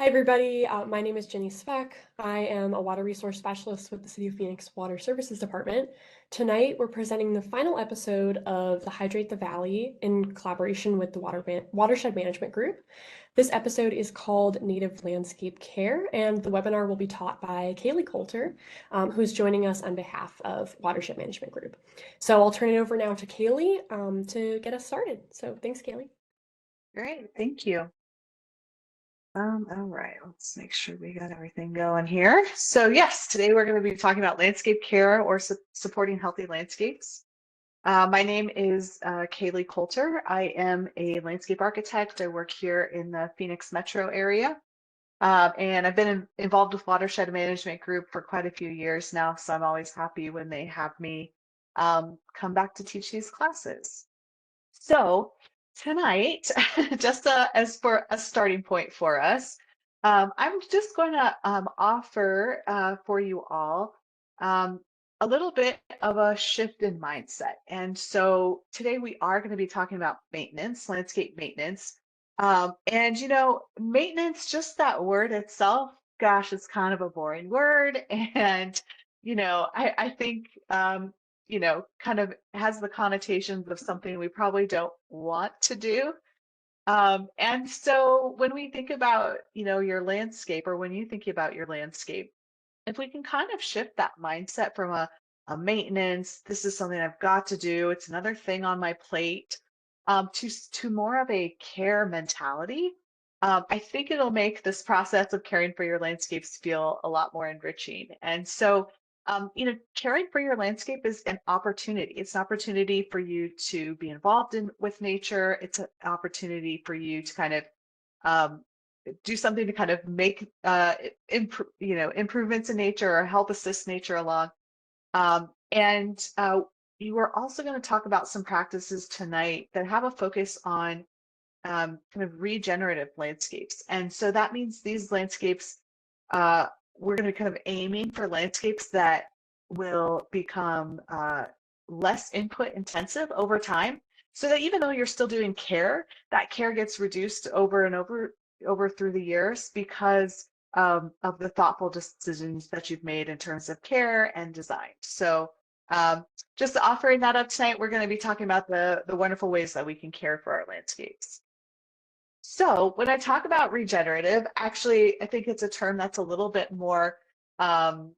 Hi, everybody. My name is Jenny Speck. I am a water resource specialist with the City of Phoenix Water Services Department. Tonight, we're presenting the final episode of the Hydrate the Valley in collaboration with the Watershed Management Group. This episode is called Native Landscape Care, and the webinar will be taught by Kaylee Colter, who's joining us on behalf of Watershed Management Group. So I'll turn it over now to Kaylee to get us started. So thanks, Kaylee. Great, thank you. All right, let's make sure we got everything going here. So yes, today we're going to be talking about landscape care or supporting healthy landscapes. My name is Kaylee Colter. I am a landscape architect. I work here in the Phoenix metro area. And I've been involved with Watershed Management Group for quite a few years now, so I'm always happy when they have me come back to teach these classes. So tonight, just as for a starting point for us, I'm just going to offer for you all um, a little bit of a shift in mindset. And so today we are going to be talking about maintenance, landscape maintenance. And maintenance, just that word itself, gosh, it's kind of a boring word. And, I think kind of has the connotations of something we probably don't want to do. And so when we think about, your landscape, or when you think about your landscape, if we can kind of shift that mindset from a maintenance, this is something I've got to do, it's another thing on my plate, to more of a care mentality, I think it'll make this process of caring for your landscapes feel a lot more enriching. And so, caring for your landscape is an opportunity. It's an opportunity for you to be involved with nature. It's an opportunity for you to kind of um, do something to kind of make improvements in nature or help assist nature along. And you are also going to talk about some practices tonight that have a focus on kind of regenerative landscapes. And so that means these landscapes, we're going to kind of aiming for landscapes that will become less input intensive over time, so that even though you're still doing care, that care gets reduced over and over through the years because of the thoughtful decisions that you've made in terms of care and design. So just offering that up tonight, we're going to be talking about the wonderful ways that we can care for our landscapes. So when I talk about regenerative, actually, I think it's a term that's a little bit more um,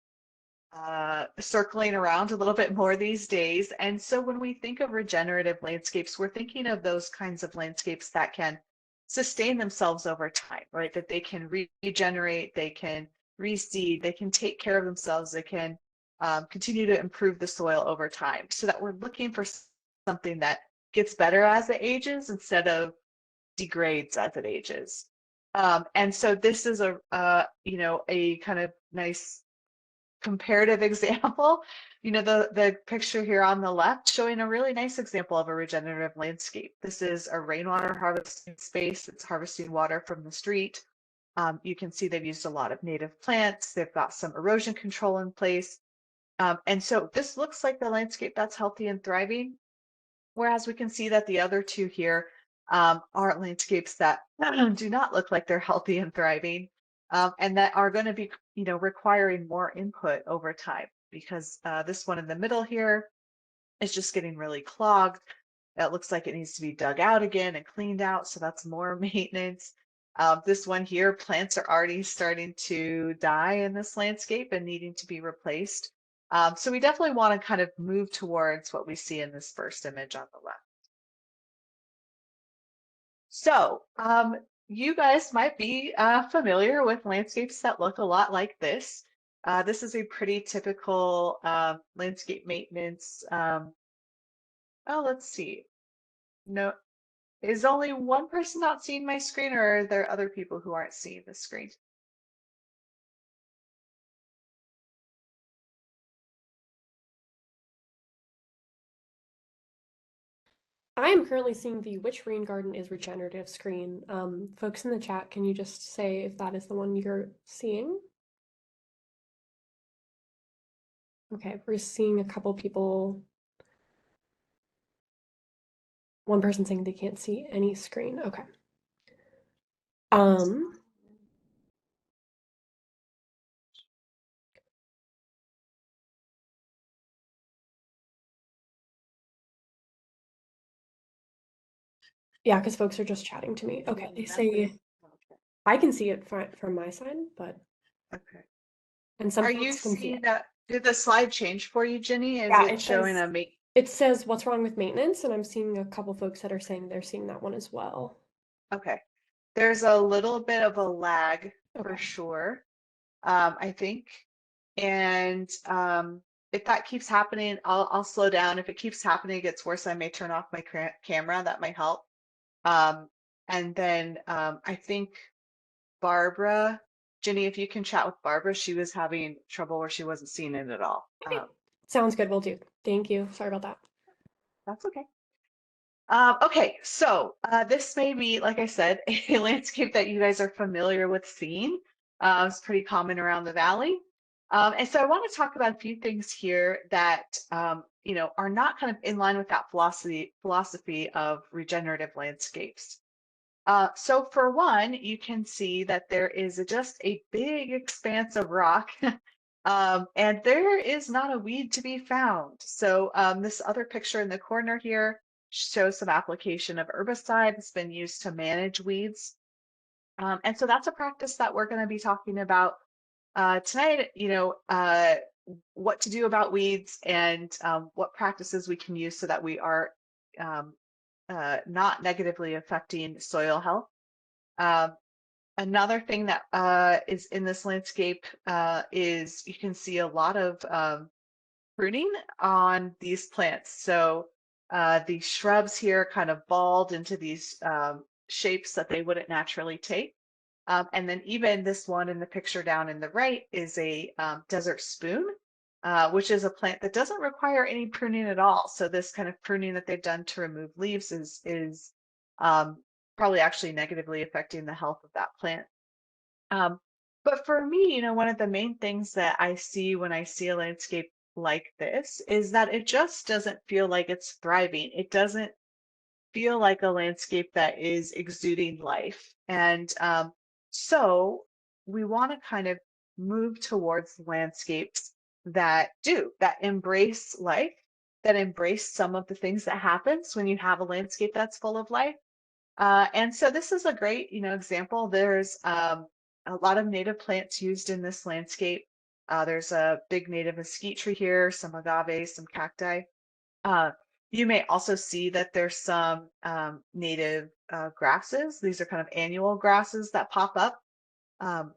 circling around a little bit more these days. And so when we think of regenerative landscapes, we're thinking of those kinds of landscapes that can sustain themselves over time, right? That they can regenerate, they can reseed, they can take care of themselves, they can continue to improve the soil over time. So that we're looking for something that gets better as it ages instead of degrades as it ages. And so this is a kind of nice comparative example. The picture here on the left showing a really nice example of a regenerative landscape. This is a rainwater harvesting space. It's harvesting water from the street. You can see they've used a lot of native plants. They've got some erosion control in place. And so this looks like the landscape that's healthy and thriving. Whereas we can see that the other two here are landscapes that do not look like they're healthy and thriving, and that are going to be, requiring more input over time, because this one in the middle here is just getting really clogged. It looks like it needs to be dug out again and cleaned out, so that's more maintenance. This one here, plants are already starting to die in this landscape and needing to be replaced. So we definitely want to kind of move towards what we see in this first image on the left. So you guys might be familiar with landscapes that look a lot like this. This is a pretty typical landscape maintenance. Oh, let's see. No, is only one person not seeing my screen, or are there other people who aren't seeing the screen? I am currently seeing the which rain garden is regenerative screen. Folks in the chat, can you just say if that is the one you're seeing? Okay, we're seeing a couple people. One person saying they can't see any screen. Okay. Yeah, because folks are just chatting to me. Okay, they say Okay. I can see it from my side, but Okay. and some Are you folks can see seeing it. that? Did the slide change for you, Ginny? Is Yeah, it showing a make? it says what's wrong with maintenance, and I'm seeing a couple folks that are saying they're seeing that one as well. Okay. There's a little bit of a lag for Okay. sure, I think. And if that keeps happening, I'll slow down. If it keeps happening, it gets worse, I may turn off my camera. That might help. Um, and then I think Barbara, Ginny, if you can chat with Barbara, she was having trouble where she wasn't seeing it at all. Okay. Sounds good. We'll do. Thank you. Sorry about that. That's okay. Okay, so this may be, like I said, a landscape that you guys are familiar with seeing. It's pretty common around the valley. And so I want to talk about a few things here that are not kind of in line with that philosophy of regenerative landscapes. So for one, you can see that there is just a big expanse of rock, and there is not a weed to be found. So this other picture in the corner here shows some application of herbicide that's been used to manage weeds. And so that's a practice that we're going to be talking about tonight, what to do about weeds and what practices we can use so that we are um, not negatively affecting soil health. Um, Another thing that is in this landscape is you can see a lot of pruning on these plants. So the shrubs here kind of balled into these shapes that they wouldn't naturally take. And then even this one in the picture down in the right is a desert spoon, which is a plant that doesn't require any pruning at all. So this kind of pruning that they've done to remove leaves is um, probably actually negatively affecting the health of that plant. Um, but for me, one of the main things that I see when I see a landscape like this is that it just doesn't feel like it's thriving. It doesn't feel like a landscape that is exuding life. And so we want to kind of move towards landscapes that embrace life, that embrace some of the things that happens when you have a landscape that's full of life. And so this is a great, example. There's a lot of native plants used in this landscape. There's a big native mesquite tree here, some agave, some cacti. Uh, you may also see that there's some native grasses. These are kind of annual grasses that pop up. Um,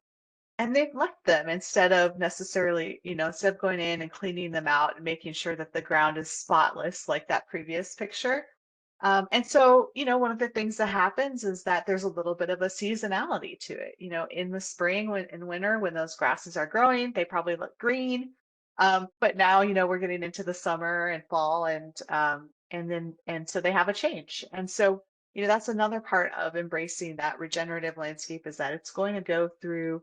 and they've left them instead of necessarily, instead of going in and cleaning them out and making sure that the ground is spotless like that previous picture. And so, one of the things that happens is that there's a little bit of a seasonality to it. In the spring, in winter, when those grasses are growing, they probably look green. But now, we're getting into the summer and fall, and so they have a change. And so, that's another part of embracing that regenerative landscape is that it's going to go through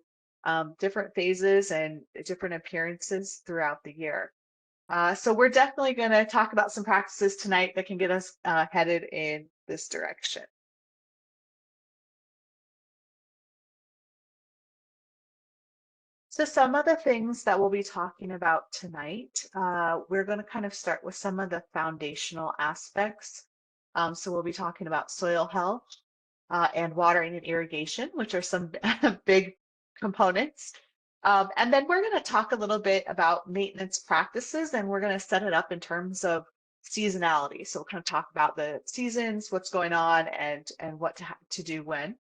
different phases and different appearances throughout the year. So we're definitely going to talk about some practices tonight that can get us headed in this direction. So some of the things that we'll be talking about tonight, we're going to kind of start with some of the foundational aspects. So we'll be talking about soil health and watering and irrigation, which are some big components. And then we're going to talk a little bit about maintenance practices, and we're going to set it up in terms of seasonality. So we'll kind of talk about the seasons, what's going on, and what to do when.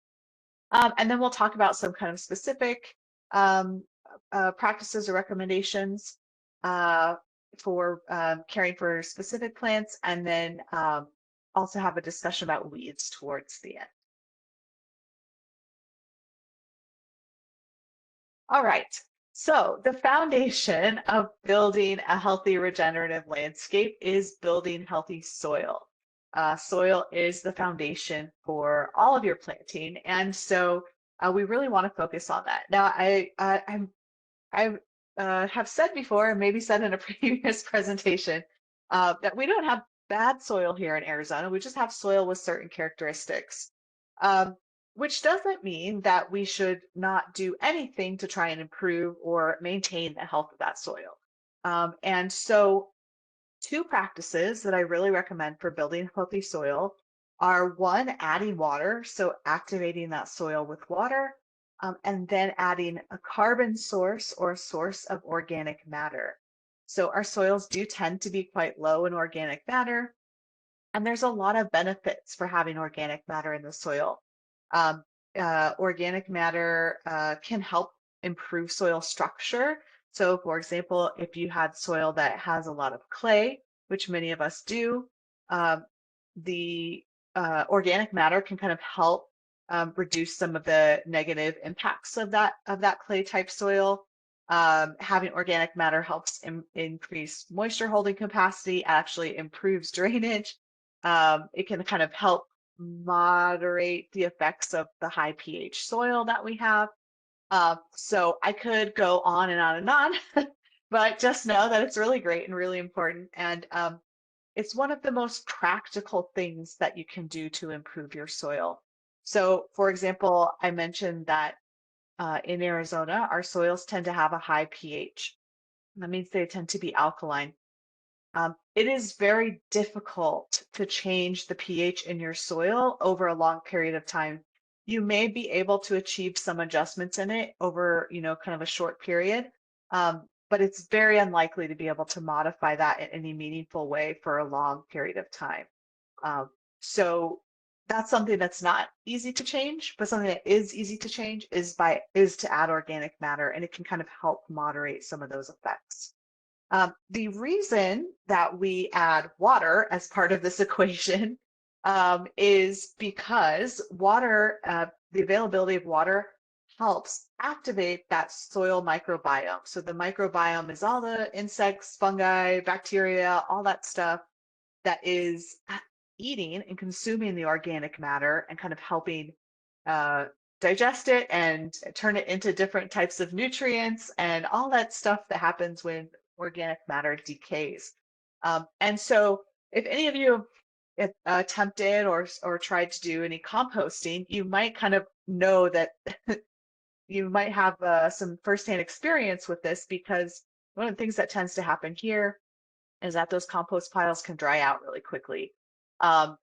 And then we'll talk about some kind of specific um, practices or recommendations uh, for caring for specific plants, and then also have a discussion about weeds towards the end. All right. So the foundation of building a healthy regenerative landscape is building healthy soil. Soil is the foundation for all of your planting, and so we really want to focus on that. Now, I have said before, and maybe said in a previous presentation, that we don't have bad soil here in Arizona. We just have soil with certain characteristics, um, which doesn't mean that we should not do anything to try and improve or maintain the health of that soil. And so, two practices that I really recommend for building healthy soil are one, adding water, so activating that soil with water, and then adding a carbon source or a source of organic matter. So our soils do tend to be quite low in organic matter, and there's a lot of benefits for having organic matter in the soil. Um, Organic matter can help improve soil structure. So, for example, if you had soil that has a lot of clay, which many of us do, um, the organic matter can kind of help reduce some of the negative impacts of that clay type soil. Having organic matter helps increase moisture holding capacity, actually improves drainage. It can kind of help moderate the effects of the high pH soil that we have. So I could go on and on and on, but just know that it's really great and really important. And it's one of the most practical things that you can do to improve your soil. So, for example, I mentioned that in Arizona, our soils tend to have a high pH. That means they tend to be alkaline. It is very difficult to change the pH in your soil over a long period of time. You may be able to achieve some adjustments in it over, kind of a short period, but it's very unlikely to be able to modify that in any meaningful way for a long period of time. Um, so that's something that's not easy to change, but something that is easy to change is to add organic matter, and it can kind of help moderate some of those effects. The reason that we add water as part of this equation is because the availability of water helps activate that soil microbiome. So the microbiome is all the insects, fungi, bacteria, all that stuff that is eating and consuming the organic matter and kind of helping uh, digest it and turn it into different types of nutrients and all that stuff that happens when organic matter decays. And so, if any of you have attempted or tried to do any composting, you might kind of know that you might have some firsthand experience with this, because one of the things that tends to happen here is that those compost piles can dry out really quickly.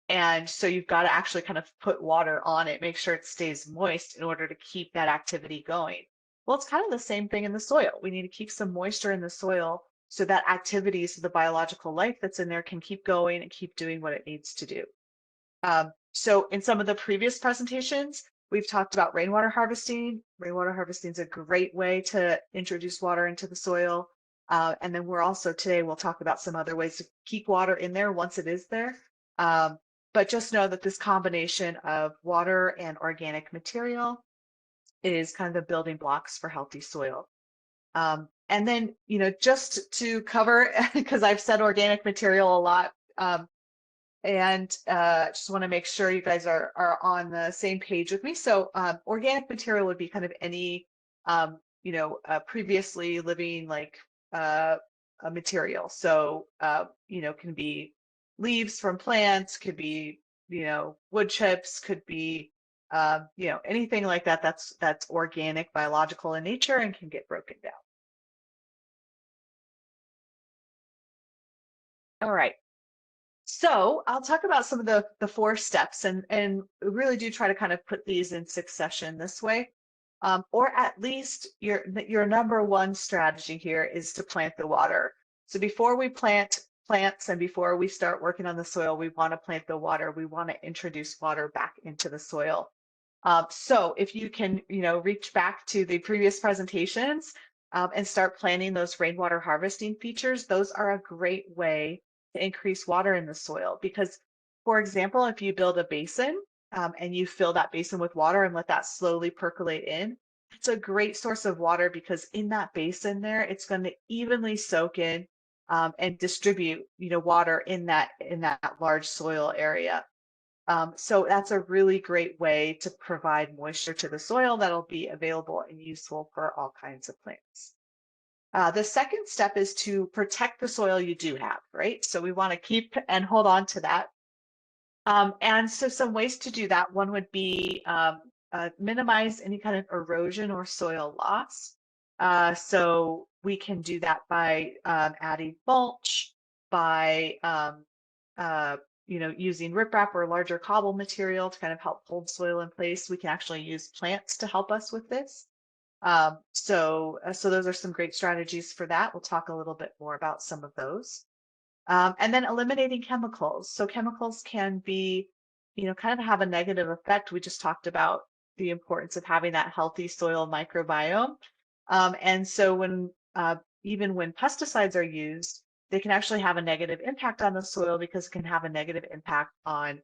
And so you've got to actually kind of put water on it, make sure it stays moist in order to keep that activity going. Well, it's kind of the same thing in the soil. We need to keep some moisture in the soil so that activities of the biological life that's in there can keep going and keep doing what it needs to do. So in some of the previous presentations, we've talked about rainwater harvesting. Rainwater harvesting is a great way to introduce water into the soil. And then today we'll talk about some other ways to keep water in there once it is there. But just know that this combination of water and organic material is kind of the building blocks for healthy soil. And then, just to cover, because I've said organic material a lot, and just want to make sure you guys are on the same page with me. So organic material would be kind of any, previously living, like a material. So, can be leaves from plants, could be, wood chips, could be, anything like that that's organic, biological in nature and can get broken down. All right. So I'll talk about some of the four steps, and really do try to kind of put these in succession this way. Or at least your number one strategy here is to plant the water. So before we plant plants and before we start working on the soil, we want to plant the water. We want to introduce water back into the soil. So if you can, reach back to the previous presentations and start planning those rainwater harvesting features, those are a great way to increase water in the soil. Because, for example, if you build a basin and you fill that basin with water and let that slowly percolate in, it's a great source of water, because in that basin there, it's going to evenly soak in and distribute, water in that large soil area. So that's a really great way to provide moisture to the soil that'll be available and useful for all kinds of plants. The second step is to protect the soil you do have, right? So we want to keep and hold on to that. And so some ways to do that, one would be minimize any kind of erosion or soil loss. So we can do that by adding mulch, by using riprap or larger cobble material to kind of help hold soil in place. We can actually use plants to help us with this. So those are some great strategies for that. We'll talk a little bit more about some of those. And then eliminating chemicals. So chemicals can be, kind of have a negative effect. We just talked about the importance of having that healthy soil microbiome. And so even when pesticides are used, they can actually have a negative impact on the soil because it can have a negative impact on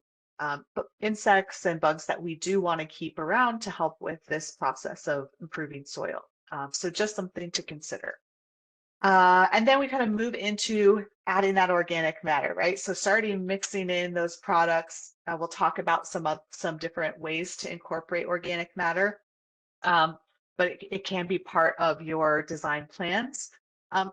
insects and bugs that we do want to keep around to help with this process of improving soil. So just something to consider. And then we kind of move into adding that organic matter, right? So starting mixing in those products. We'll talk about some different ways to incorporate organic matter, but it can be part of your design plans.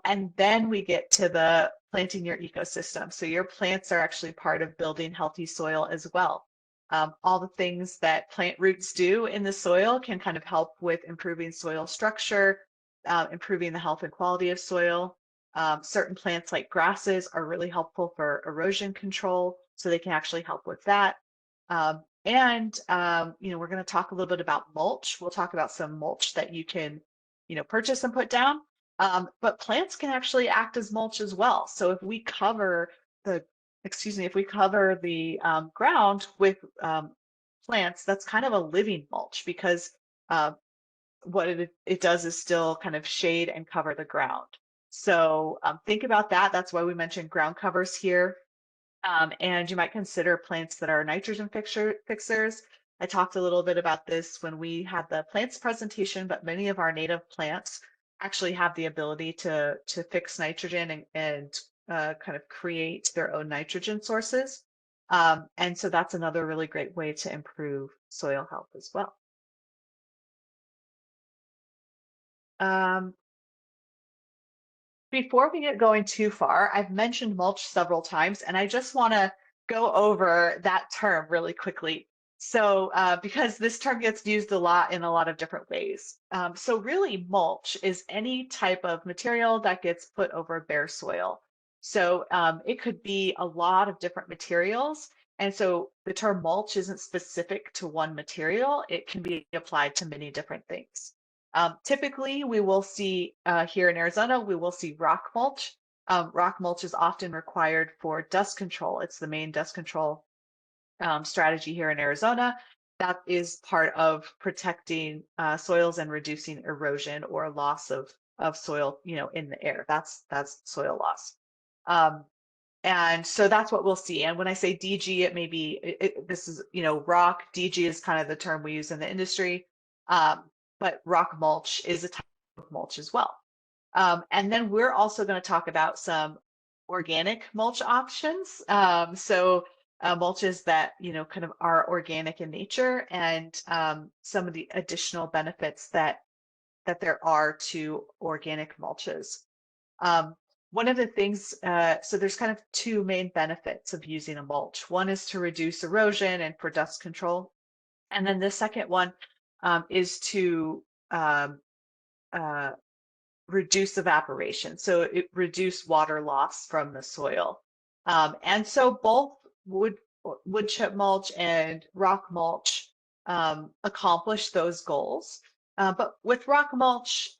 And then we get to the planting your ecosystem. So your plants are actually part of building healthy soil as well. All the things that plant roots do in the soil can kind of help with improving soil structure, improving the health and quality of soil. Certain plants like grasses are really helpful for erosion control, so they can actually help with that. We're going to talk a little bit about mulch. We'll talk about some mulch that you can, purchase and put down. But plants can actually act as mulch as well. So if we cover the ground with plants, that's kind of a living mulch because what it does is still kind of shade and cover the ground. So think about that. That's why we mentioned ground covers here. And you might consider plants that are nitrogen fixers. I talked a little bit about this when we had the plants presentation, but many of our native plants actually have the ability to fix nitrogen and kind of create their own nitrogen sources. And so that's another really great way to improve soil health as well. Before we get going too far, I've mentioned mulch several times, and I just want to go over that term really quickly. So, because this term gets used a lot in a lot of different ways. So really mulch is any type of material that gets put over bare soil. So it could be a lot of different materials. And so the term mulch isn't specific to one material. It can be applied to many different things. Typically, we will see here in Arizona, we will see rock mulch. Rock mulch is often required for dust control. It's the main dust control strategy here in Arizona. That is part of protecting soils and reducing erosion or loss of soil, in the air. That's soil loss. And so that's what we'll see. And when I say DG, it may be, this is, rock. DG is kind of the term we use in the industry. But rock mulch is a type of mulch as well. And then we're also going to talk about some organic mulch options. Mulches that, kind of are organic in nature and some of the additional benefits that there are to organic mulches. One of the things, so there's kind of two main benefits of using a mulch. One is to reduce erosion and for dust control. And then the second one is to reduce evaporation. So it reduce water loss from the soil. And so both wood chip mulch and rock mulch accomplish those goals. But with rock mulch,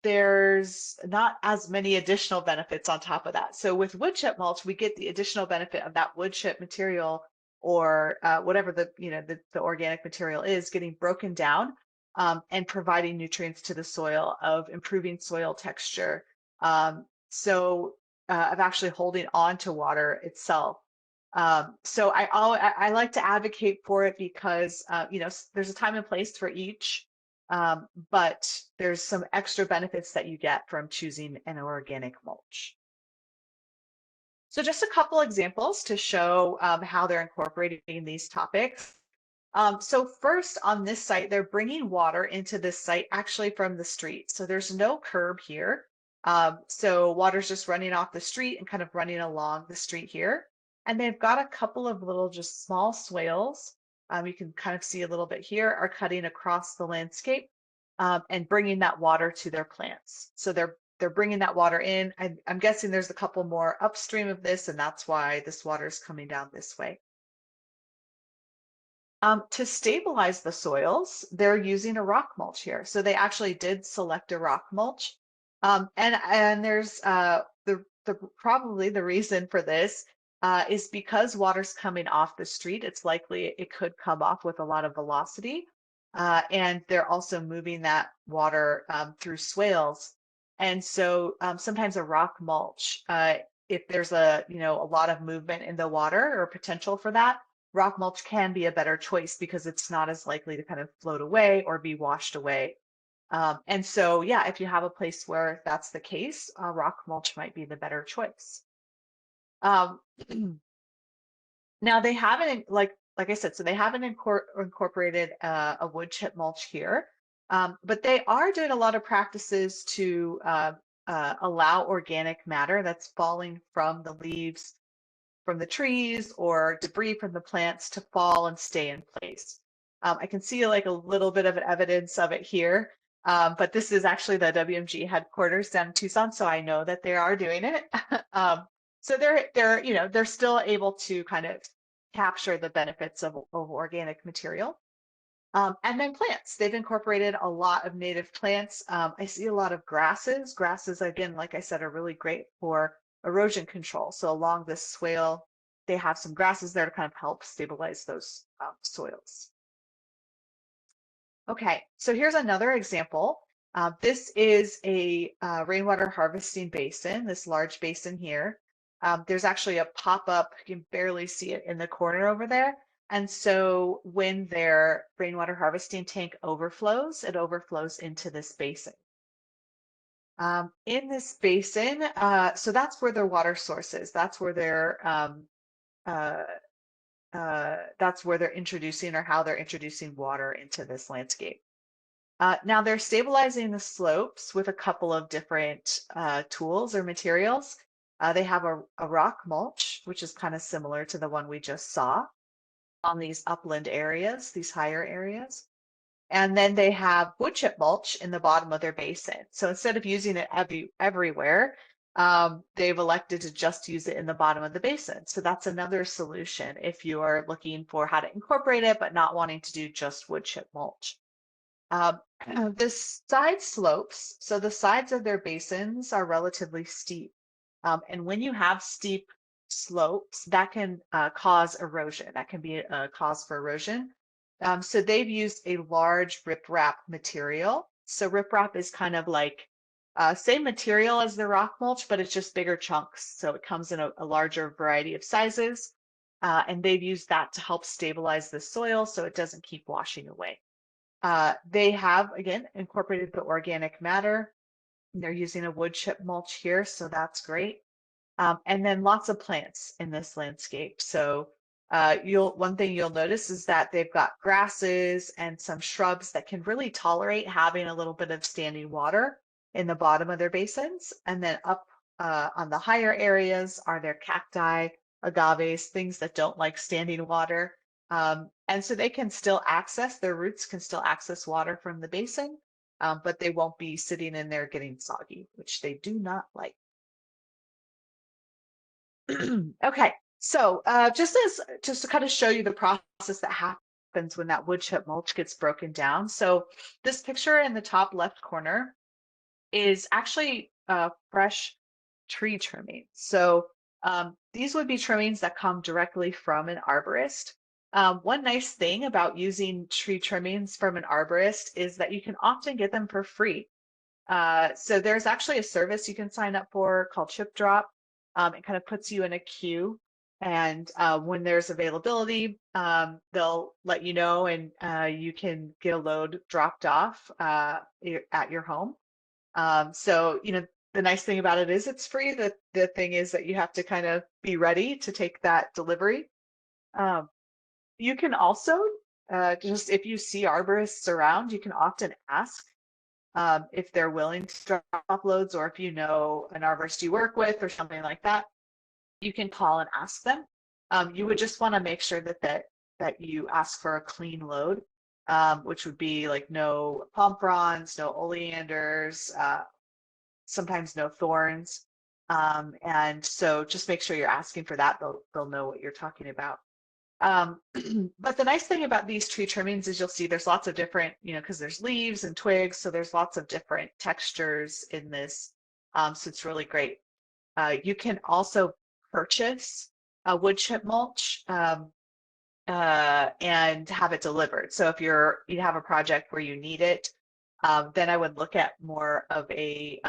there's not as many additional benefits on top of that. So with wood chip mulch, we get the additional benefit of that wood chip material or whatever the organic material is getting broken down and providing nutrients to the soil, of improving soil texture. Of actually holding on to water itself. So I like to advocate for it because there's a time and place for each. But there's some extra benefits that you get from choosing an organic mulch. So just a couple examples to show how they're incorporating these topics. So first on this site, they're bringing water into this site actually from the street. So there's no curb here. So water's just running off the street and kind of running along the street here. And they've got a couple of little just small swales. You can kind of see a little bit here are cutting across the landscape and bringing that water to their plants. So they're they're bringing that water in. I'm guessing there's a couple more upstream of this, and that's why this water is coming down this way. To stabilize the soils, they're using a rock mulch here. So they actually did select a rock mulch. And there's probably the reason for this is because water's coming off the street. It's likely it could come off with a lot of velocity. And they're also moving that water through swales. And so sometimes a rock mulch, if there's a lot of movement in the water or potential for that, rock mulch can be a better choice because it's not as likely to kind of float away or be washed away. And so, yeah, if you have a place where that's the case, rock mulch might be the better choice. Um, now they haven't, like I said, so they haven't incorporated a wood chip mulch here, but they are doing a lot of practices to allow organic matter that's falling from the leaves from the trees or debris from the plants to fall and stay in place. I can see like a little bit of evidence of it here, but this is actually the WMG headquarters down in Tucson, so I know that they are doing it. So they're still able to kind of capture the benefits of organic material. And then plants. They've incorporated a lot of native plants. I see a lot of grasses. Grasses, again, like I said, are really great for erosion control. So along this swale, they have some grasses there to kind of help stabilize those soils. Okay, so here's another example. This is a rainwater harvesting basin, this large basin here. There's actually a pop-up, you can barely see it in the corner over there. And so when their rainwater harvesting tank overflows, it overflows into this basin. In this basin, so that's where their water source is. That's where they're introducing or how they're introducing water into this landscape. Now they're stabilizing the slopes with a couple of different tools or materials. They have a rock mulch, which is kind of similar to the one we just saw on these upland areas, these higher areas. And then they have wood chip mulch in the bottom of their basin. So instead of using it everywhere, they've elected to just use it in the bottom of the basin. So that's another solution if you are looking for how to incorporate it, but not wanting to do just wood chip mulch. The side slopes, so the sides of their basins are relatively steep. And when you have steep slopes, that can cause erosion. That can be a cause for erosion. So they've used a large riprap material. So riprap is kind of like same material as the rock mulch, but it's just bigger chunks. So it comes in a larger variety of sizes. And they've used that to help stabilize the soil so it doesn't keep washing away. They have, again, incorporated the organic matter. They're using a wood chip mulch here, so that's great. And then lots of plants in this landscape. So one thing you'll notice is that they've got grasses and some shrubs that can really tolerate having a little bit of standing water in the bottom of their basins. And then up on the higher areas are their cacti, agaves, things that don't like standing water. And so they can still access, their roots can still access water from the basin, but they won't be sitting in there getting soggy, which they do not like. Okay, so just to kind of show you the process that happens when that wood chip mulch gets broken down. So this picture in the top left corner is actually fresh tree trimming. So these would be trimmings that come directly from an arborist. One nice thing about using tree trimmings from an arborist is that you can often get them for free. So there's actually a service you can sign up for called Chip Drop. It kind of puts you in a queue, and when there's availability, they'll let you know, and you can get a load dropped off at your home. So, the nice thing about it is it's free. The thing is that you have to kind of be ready to take that delivery. You can also, just if you see arborists around, you can often ask if they're willing to drop loads, or if you know an arborist you work with or something like that, you can call and ask them. You would just want to make sure that you ask for a clean load, which would be like no palm fronds, no oleanders, sometimes no thorns. And so just make sure you're asking for that. They'll know what you're talking about. Um, but the nice thing about these tree trimmings is you'll see there's lots of different, because there's leaves and twigs, so there's lots of different textures in this. So it's really great. You can also purchase a wood chip mulch and have it delivered. So if you have a project where you need it, then I would look at more of a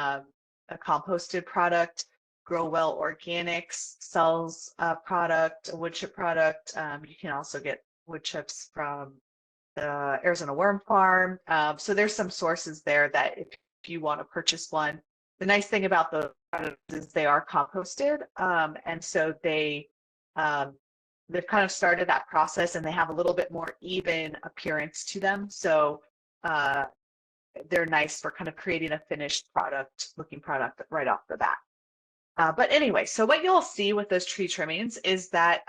composted product. Grow Well Organics sells a product, a wood chip product. You can also get wood chips from the Arizona Worm Farm. So there's some sources there that if you want to purchase one, the nice thing about the products is they are composted, and so they've kind of started that process, and they have a little bit more even appearance to them. So they're nice for kind of creating a finished looking product right off the bat. But anyway, so what you'll see with those tree trimmings is that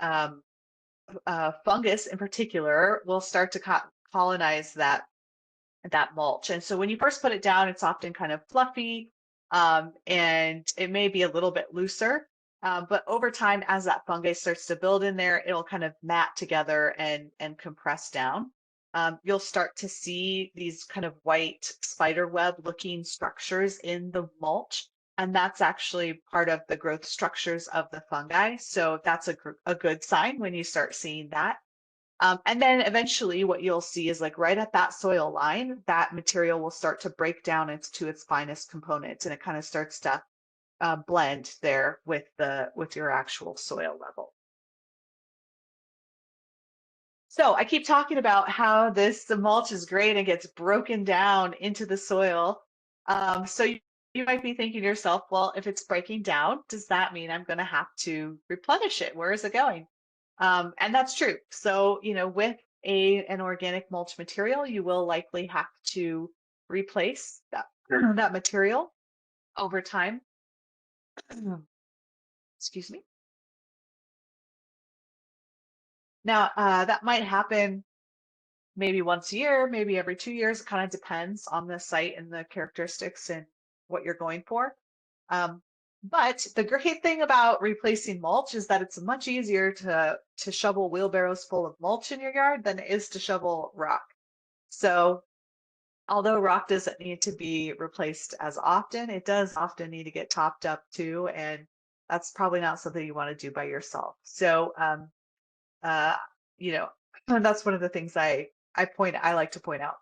fungus in particular will start to colonize that mulch. And so when you first put it down, it's often kind of fluffy, and it may be a little bit looser. But over time, as that fungi starts to build in there, it'll kind of mat together and compress down. You'll start to see these kind of white spider web looking structures in the mulch. And that's actually part of the growth structures of the fungi. So that's a good sign when you start seeing that. And then eventually what you'll see is like right at that soil line, that material will start to break down into its finest components, and it kind of starts to blend there with your actual soil level. So I keep talking about how the mulch is great and gets broken down into the soil. So you might be thinking to yourself, well, if it's breaking down, does that mean I'm going to have to replenish it? Where is it going? And that's true. So, with an organic mulch material, you will likely have to replace that material over time. Excuse me. Now, that might happen maybe once a year, maybe every 2 years. It kind of depends on the site and the characteristics and what you're going for. But the great thing about replacing mulch is that it's much easier to shovel wheelbarrows full of mulch in your yard than it is to shovel rock. So although rock doesn't need to be replaced as often, it does often need to get topped up too, and that's probably not something you want to do by yourself. So uh, that's one of the things I like to point out.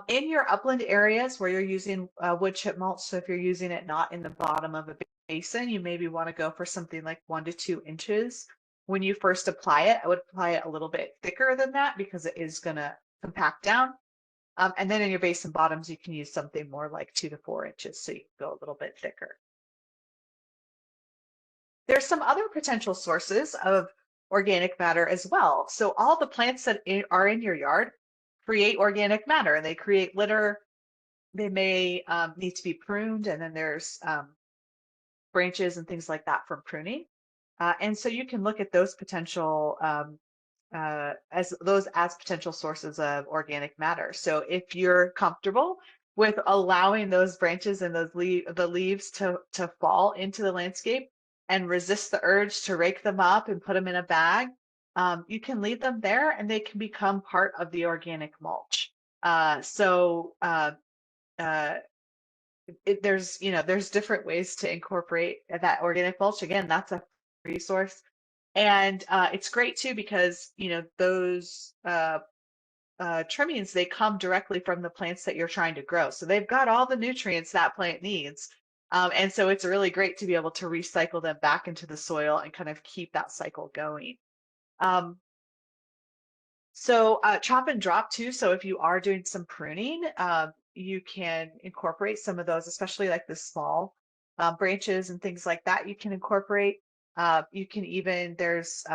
In your upland areas where you're using wood chip mulch, so if you're using it not in the bottom of a basin, you maybe want to go for something like 1 to 2 inches. When you first apply it, I would apply it a little bit thicker than that because it is going to compact down. And then in your basin bottoms, you can use something more like 2 to 4 inches, so you can go a little bit thicker. There's some other potential sources of organic matter as well. So all the plants that are in your yard create organic matter, and they create litter. They may need to be pruned, and then there's branches and things like that from pruning. And so you can look at those potential as potential sources of organic matter. So if you're comfortable with allowing those branches and the leaves to fall into the landscape and resist the urge to rake them up and put them in a bag, you can leave them there, and they can become part of the organic mulch. There's different ways to incorporate that organic mulch. Again, that's a resource. And it's great too because those trimmings, they come directly from the plants that you're trying to grow. So they've got all the nutrients that plant needs. And so it's really great to be able to recycle them back into the soil and kind of keep that cycle going. So chop and drop too. So if you are doing some pruning, you can incorporate some of those, especially like the small branches and things like that. You can incorporate. You can there's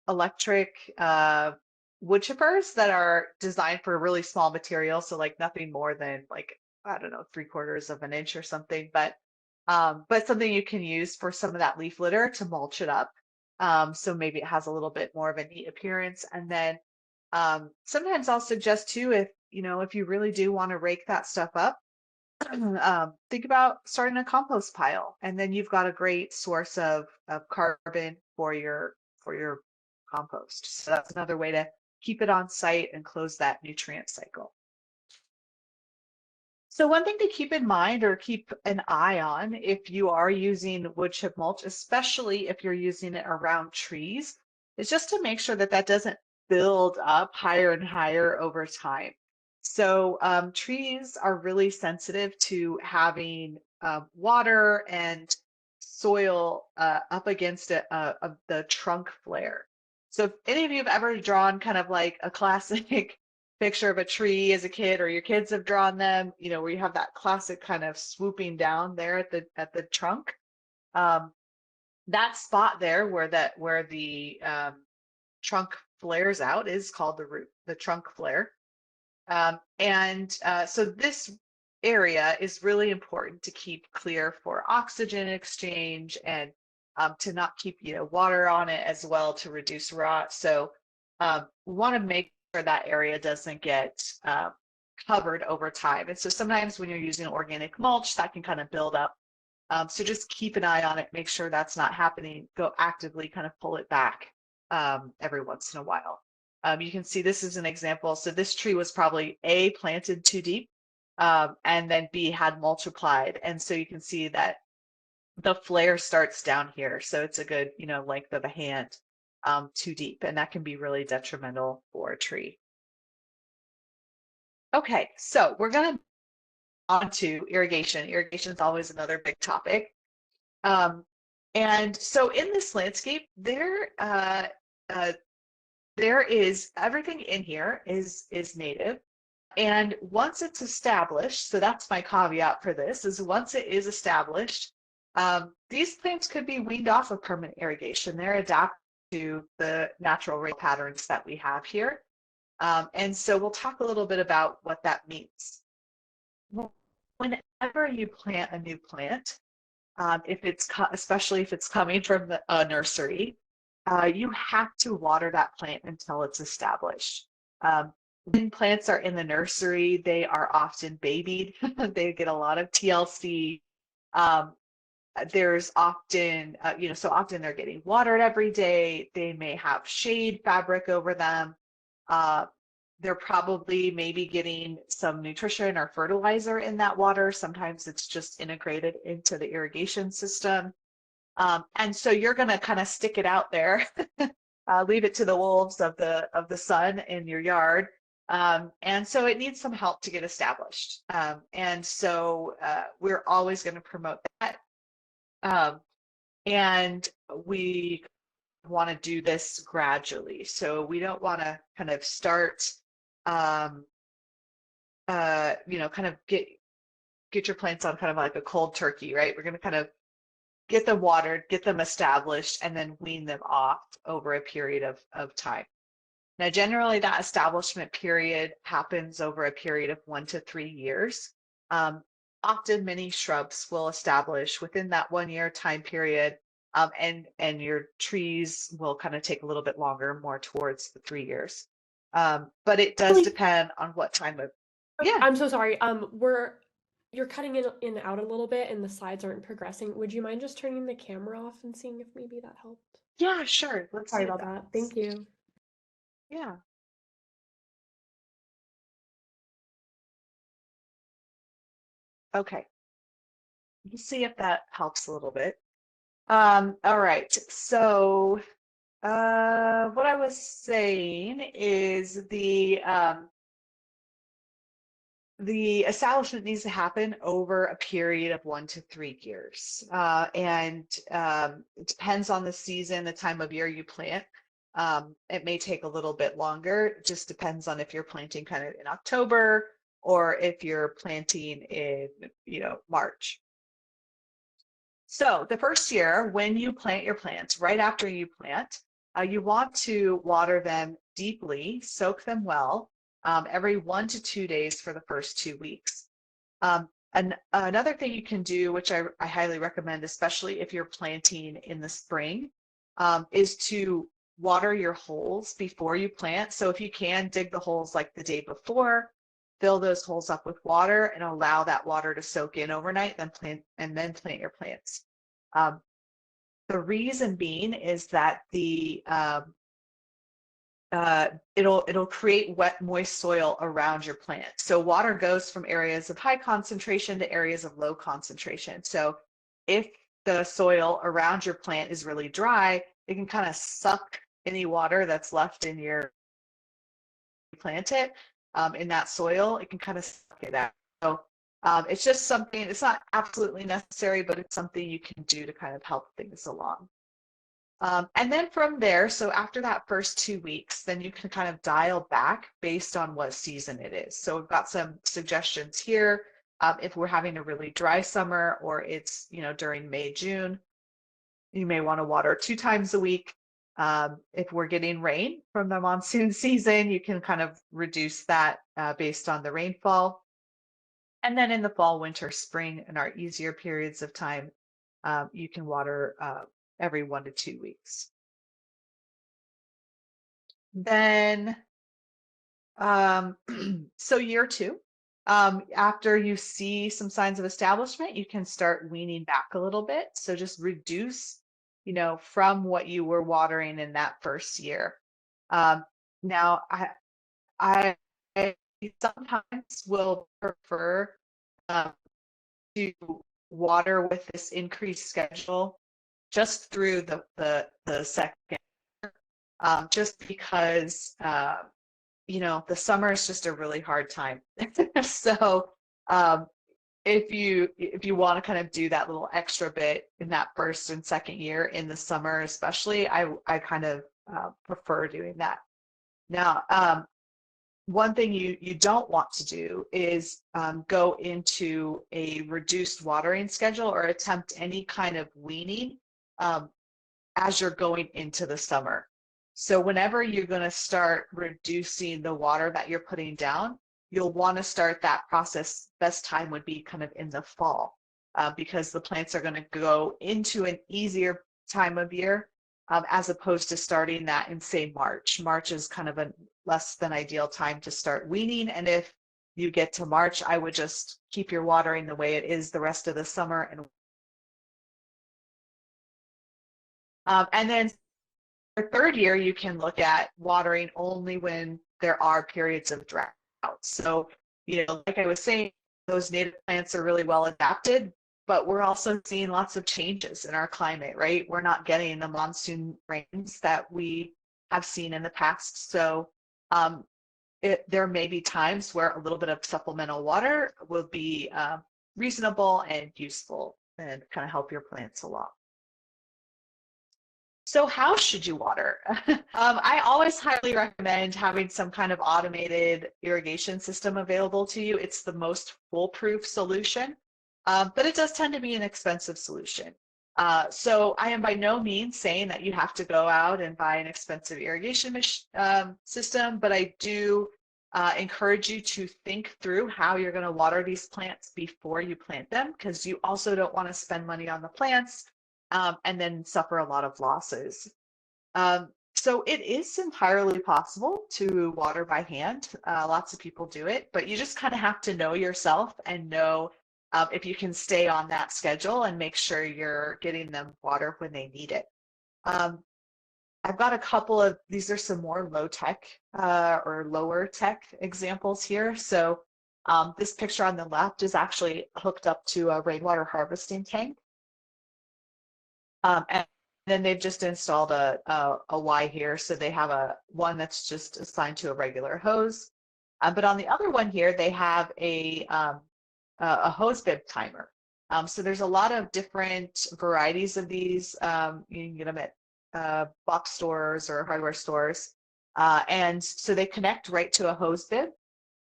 electric wood chippers that are designed for really small materials. So like nothing more than like, I don't know, 3/4 of an inch or something, but something you can use for some of that leaf litter to mulch it up. So maybe it has a little bit more of a neat appearance. And then sometimes I'll suggest too, if you really do want to rake that stuff up, think about starting a compost pile, and then you've got a great source of carbon for your compost. So that's another way to keep it on site and close that nutrient cycle. So one thing to keep in mind or keep an eye on if you are using wood chip mulch, especially if you're using it around trees, is just to make sure that that doesn't build up higher and higher over time. So trees are really sensitive to having water and soil up against the trunk flare. So if any of you have ever drawn kind of like a classic picture of a tree as a kid, or your kids have drawn them, you know, where you have that classic kind of swooping down there at the trunk. Um, that spot there where the trunk flares out is called the trunk flare. So this area is really important to keep clear for oxygen exchange and to not keep, you know, water on it as well to reduce rot. So we want to make sure that area doesn't get covered over time. And so sometimes when you're using organic mulch, that can kind of build up. So just keep an eye on it, make sure that's not happening. Go actively kind of pull it back every once in a while. You can see this is an example. So this tree was probably A, planted too deep, and then B, had mulch applied. And so you can see that the flare starts down here. So it's a good, you know, length of a hand too deep, and that can be really detrimental for a tree. Okay, so we're going to on to irrigation. Irrigation is always another big topic. And so in this landscape, there is everything in here is native. And once it's established, so that's my caveat for this, is once it is established, these plants could be weaned off of permanent irrigation. They're adapted to the natural rain patterns that we have here. And so we'll talk a little bit about what that means. Whenever you plant a new plant, especially if it's coming from a nursery, you have to water that plant until it's established. When plants are in the nursery, they are often babied. They get a lot of TLC. There's often, so often they're getting watered every day. They may have shade fabric over them. They're probably maybe getting some nutrition or fertilizer in that water. Sometimes it's just integrated into the irrigation system. And so you're going to kind of stick it out there, leave it to the wolves of the sun in your yard. And so it needs some help to get established. And so we're always going to promote that. And we want to do this gradually. So we don't want to kind of start, kind of get your plants on kind of like a cold turkey, right? We're going to kind of get them watered, get them established, and then wean them off over a period of time. Now, generally that establishment period happens over a period of 1 to 3 years. Often many shrubs will establish within that 1 year time period, and your trees will kind of take a little bit longer, more towards the 3 years. But it does depend on what time of, yeah. I'm so sorry. You're cutting in and out a little bit and the slides aren't progressing. Would you mind just turning the camera off and seeing if maybe that helped? Yeah, sure. Let's Sorry see about that. Thank you. Yeah. Okay. Let's see if that helps a little bit. All right. So what I was saying is the establishment needs to happen over a period of 1 to 3 years. And it depends on the season, the time of year you plant. It may take a little bit longer. It just depends on if you're planting kind of in October or if you're planting in, March. So the first year, when you plant your plants, right after you plant, you want to water them deeply, soak them well, every 1 to 2 days for the first 2 weeks. And another thing you can do, which I highly recommend, especially if you're planting in the spring, is to water your holes before you plant. So if you can, dig the holes like the day before. fill those holes up with water and allow that water to soak in overnight, then plant your plants. The reason being is that it'll create wet, moist soil around your plant. So water goes from areas of high concentration to areas of low concentration. So if the soil around your plant is really dry, it can kind of suck any water that's left in your plant it in that soil. It can kind of suck it out. So it's just something, it's not absolutely necessary, but it's something you can do to kind of help things along. And then from there, so after that first 2 weeks, then you can kind of dial back based on what season it is. So we've got some suggestions here. If we're having a really dry summer or it's, during May, June, you may want to water 2 times a week. If we're getting rain from the monsoon season, you can kind of reduce that based on the rainfall. And then in the fall, winter, spring, and our easier periods of time, you can water every 1 to 2 weeks. Then, so year 2, after you see some signs of establishment, you can start weaning back a little bit. So just reduce, from what you were watering in that first year. Now, I sometimes will prefer to water with this increased schedule just through the second year, just because the summer is just a really hard time. So if you want to kind of do that little extra bit in that first and second year in the summer, especially, I kind of prefer doing that. Now, one thing you don't want to do is go into a reduced watering schedule or attempt any kind of weaning as you're going into the summer. So whenever you're going to start reducing the water that you're putting down, you'll want to start that process. Best time would be kind of in the fall because the plants are going to go into an easier time of year as opposed to starting that in, say, March. March is kind of a less than ideal time to start weaning. And if you get to March, I would just keep your watering the way it is the rest of the summer. And then the third year, you can look at watering only when there are periods of drought. So, like I was saying, those native plants are really well adapted, but we're also seeing lots of changes in our climate, right? We're not getting the monsoon rains that we have seen in the past. So there may be times where a little bit of supplemental water will be reasonable and useful and kind of help your plants along. So how should you water? I always highly recommend having some kind of automated irrigation system available to you. It's the most foolproof solution, but it does tend to be an expensive solution. So I am by no means saying that you have to go out and buy an expensive irrigation system, but I do encourage you to think through how you're going to water these plants before you plant them, because you also don't want to spend money on the plants and then suffer a lot of losses. So it is entirely possible to water by hand. Lots of people do it, but you just kind of have to know yourself and know if you can stay on that schedule and make sure you're getting them water when they need it. I've got a couple of, these are some more low tech or lower tech examples here. So this picture on the left is actually hooked up to a rainwater harvesting tank. And then they've just installed a Y here. So they have one that's just assigned to a regular hose. But on the other one here, they have a hose bib timer. So there's a lot of different varieties of these. You can get them at box stores or hardware stores. And so they connect right to a hose bib.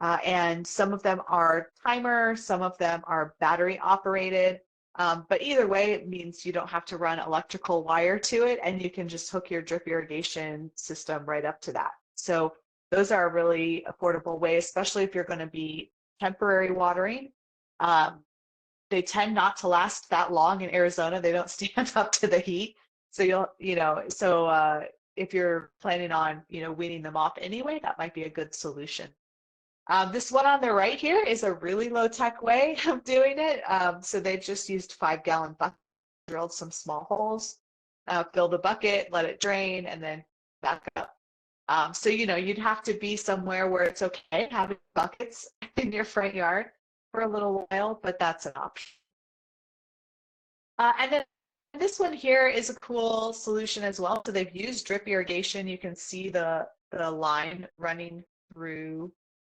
And some of them are timer, some of them are battery operated. But either way, it means you don't have to run electrical wire to it, and you can just hook your drip irrigation system right up to that. So those are a really affordable way, especially if you're going to be temporary watering. They tend not to last that long in Arizona. They don't stand up to the heat. So if you're planning on, weaning them off anyway, that might be a good solution. This one on the right here is a really low-tech way of doing it. So they've just used 5-gallon buckets, drilled some small holes, fill the bucket, let it drain, and then back up. So, you'd have to be somewhere where it's okay having buckets in your front yard for a little while, but that's an option. And then this one here is a cool solution as well. So they've used drip irrigation. You can see the line running through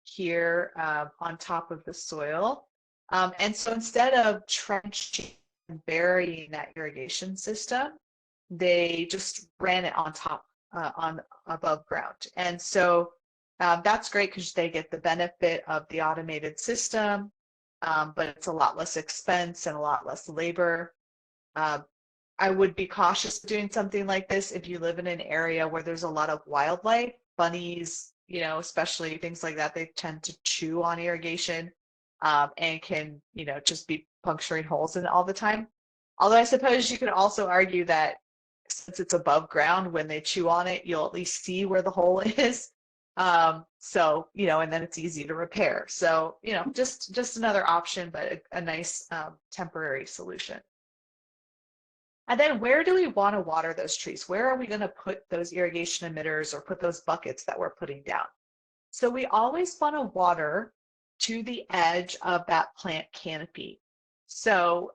here on top of the soil. And so instead of trenching and burying that irrigation system, they just ran it on top, on above ground. And so that's great because they get the benefit of the automated system, but it's a lot less expense and a lot less labor. Uh, I would be cautious doing something like this if you live in an area where there's a lot of wildlife, bunnies, especially things like that. They tend to chew on irrigation and can, just be puncturing holes in it all the time. Although I suppose you could also argue that since it's above ground, when they chew on it, you'll at least see where the hole is. So, and then it's easy to repair. So, just another option, but a nice temporary solution. And then where do we want to water those trees? Where are we going to put those irrigation emitters or put those buckets that we're putting down? So we always want to water to the edge of that plant canopy. So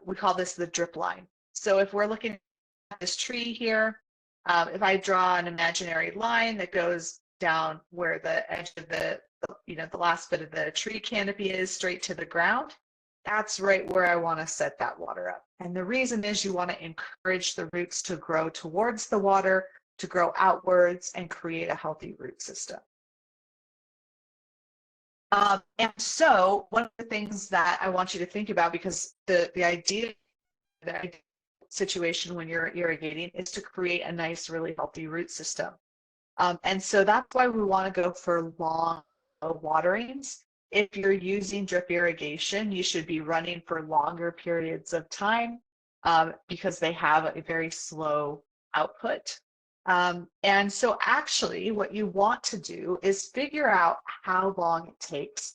we call this the drip line. So if we're looking at this tree here, if I draw an imaginary line that goes down where the edge of the last bit of the tree canopy is straight to the ground, that's right where I want to set that water up. And the reason is you want to encourage the roots to grow towards the water, to grow outwards and create a healthy root system. And so one of the things that I want you to think about, because the idea situation when you're irrigating is to create a nice, really healthy root system. And so that's why we want to go for long waterings. If you're using drip irrigation, you should be running for longer periods of time because they have a very slow output. And so actually what you want to do is figure out how long it takes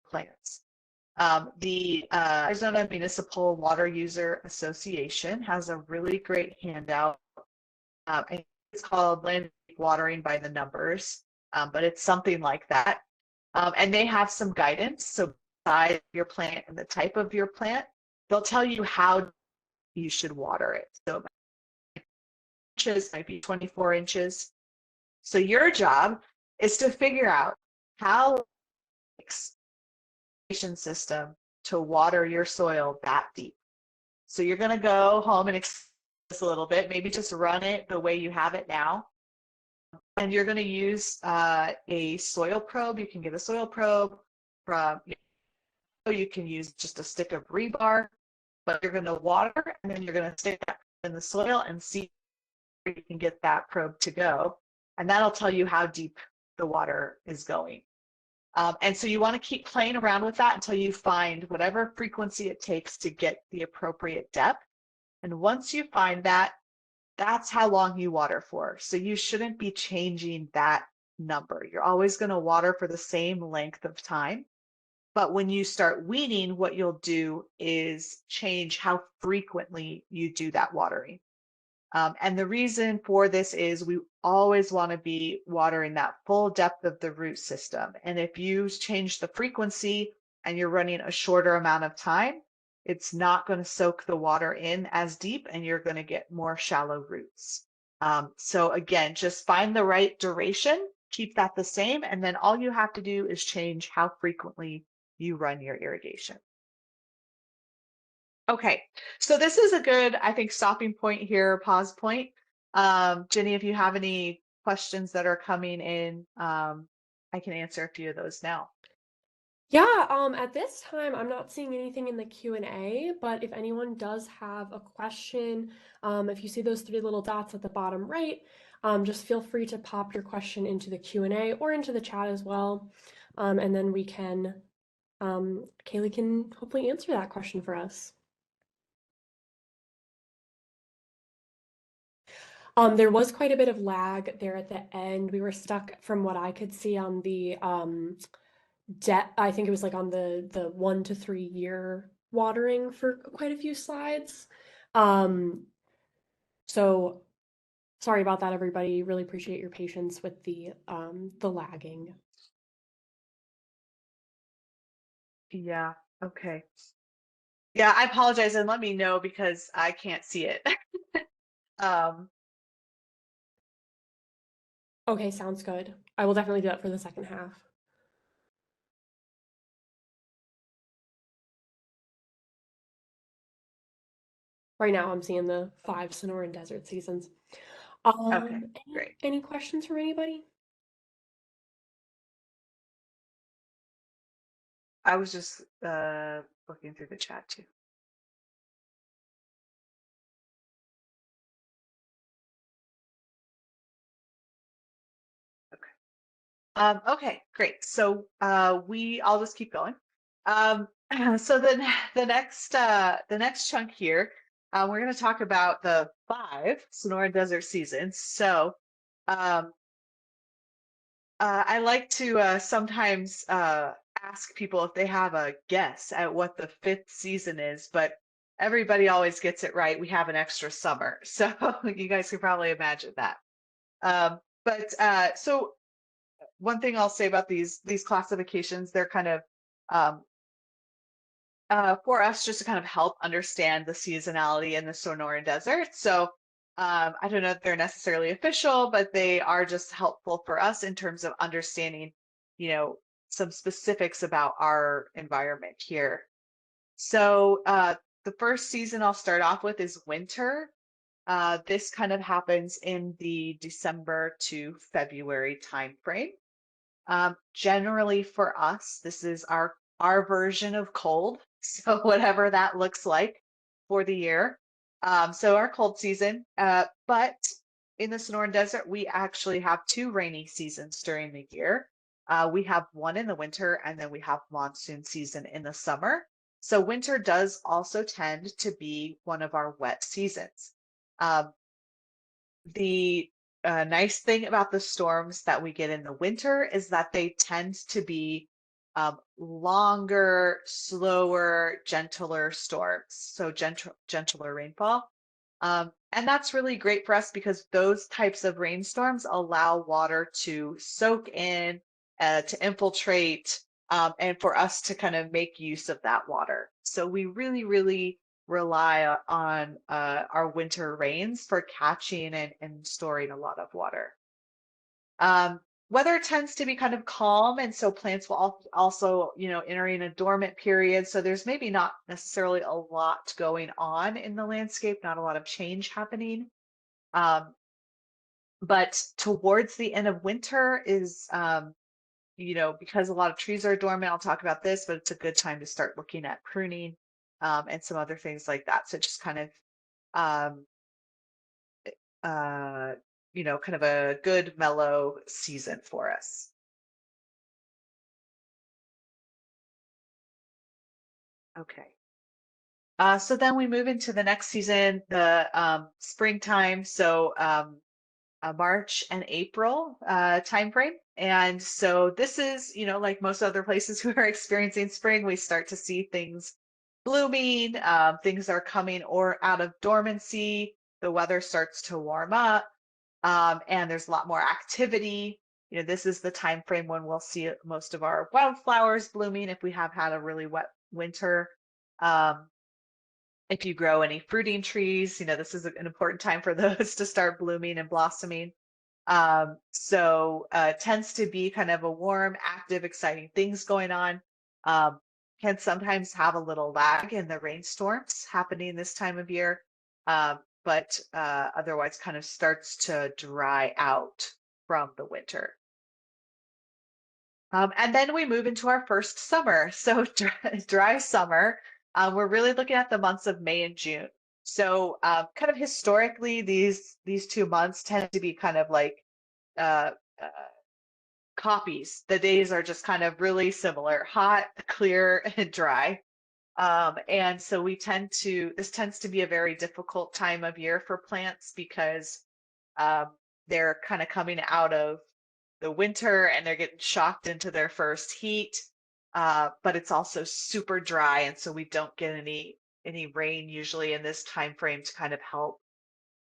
plants. The Arizona Municipal Water User Association has a really great handout. I think it's called Land Watering by the Numbers, but it's something like that. And they have some guidance. So size of your plant and the type of your plant, they'll tell you how you should water it. So inches might be 24 inches. So your job is to figure out how system to water your soil that deep. So you're going to go home and this a little bit, maybe just run it the way you have it now. And you're going to use a soil probe. You can get a soil probe from, you can use just a stick of rebar, but you're going to water and then you're going to stick that in the soil and see where you can get that probe to go. And that'll tell you how deep the water is going. And so you want to keep playing around with that until you find whatever frequency it takes to get the appropriate depth. And once you find that, that's how long you water for. So you shouldn't be changing that number. You're always going to water for the same length of time. But when you start weeding, what you'll do is change how frequently you do that watering. And the reason for this is we always want to be watering that full depth of the root system. And if you change the frequency and you're running a shorter amount of time, it's not going to soak the water in as deep and you're going to get more shallow roots. So again, just find the right duration, keep that the same, and then all you have to do is change how frequently you run your irrigation. Okay, so this is a good, I think, stopping point here, pause point. Jenny, if you have any questions that are coming in, I can answer a few of those now. Yeah, at this time, I'm not seeing anything in the Q&A, but if anyone does have a question, if you see those 3 little dots at the bottom right, just feel free to pop your question into the Q&A or into the chat as well, and then we can, Kaylee can hopefully answer that question for us. There was quite a bit of lag there at the end. We were stuck from what I could see on the debt. I think it was like on the 1 to 3 year watering for quite a few slides. Um, so sorry about that, everybody. Really appreciate your patience with the lagging. Yeah. Okay. Yeah, I apologize and let me know because I can't see it. Um, Okay, sounds good. I will definitely do that for the second half. Right now, I'm seeing the 5 Sonoran Desert seasons. okay, Any great. any questions from anybody? I was just looking through the chat too. Okay. Okay, great. So I'll just keep going. Um, so then the next chunk here, we're going to talk about the 5 Sonoran Desert seasons. So um, I like to sometimes ask people if they have a guess at what the fifth season is, but everybody always gets it right. We have an extra summer, so you guys can probably imagine that. So one thing I'll say about these classifications, they're kind of um, for us just to kind of help understand the seasonality in the Sonoran Desert. So I don't know if they're necessarily official, but they are just helpful for us in terms of understanding, you know, some specifics about our environment here. So the first season I'll start off with is winter. This kind of happens in the December to February timeframe. Generally for us, this is our version of cold. So whatever that looks like for the year. So our cold season. But in the Sonoran Desert, we actually have two rainy seasons during the year. We have one in the winter, and then we have monsoon season in the summer. So winter does also tend to be one of our wet seasons. Um, the nice thing about the storms that we get in the winter is that they tend to be longer, slower, gentler storms, so gentler rainfall. And that's really great for us because those types of rainstorms allow water to soak in, to infiltrate, and for us to kind of make use of that water. So we really, really rely on our winter rains for catching and storing a lot of water. Um, Weather tends to be kind of calm, and so plants will also, entering a dormant period. So there's maybe not necessarily a lot going on in the landscape, not a lot of change happening. Um, but towards the end of winter is, because a lot of trees are dormant, I'll talk about this, but it's a good time to start looking at pruning and some other things like that. So just kind of um, uh, kind of a good mellow season for us. Okay. So then we move into the next season, the springtime. So March and April timeframe. And so this is, like most other places who are experiencing spring, we start to see things blooming, things are coming or out of dormancy. The weather starts to warm up, and there's a lot more activity. This is the time frame when we'll see most of our wildflowers blooming if we have had a really wet winter. Um, if you grow any fruiting trees, this is an important time for those to start blooming and blossoming. So tends to be kind of a warm, active, exciting things going on. Um, can sometimes have a little lag in the rainstorms happening this time of year, but otherwise kind of starts to dry out from the winter. And then we move into our first summer. So dry summer. We're really looking at the months of May and June. So kind of historically, these 2 months tend to be kind of like uh, uh, copies. The days are just kind of really similar, hot, clear, and dry. And so this tends to be a very difficult time of year for plants because They're kind of coming out of the winter and they're getting shocked into their first heat. But it's also super dry, and so we don't get any rain usually in this time frame to kind of help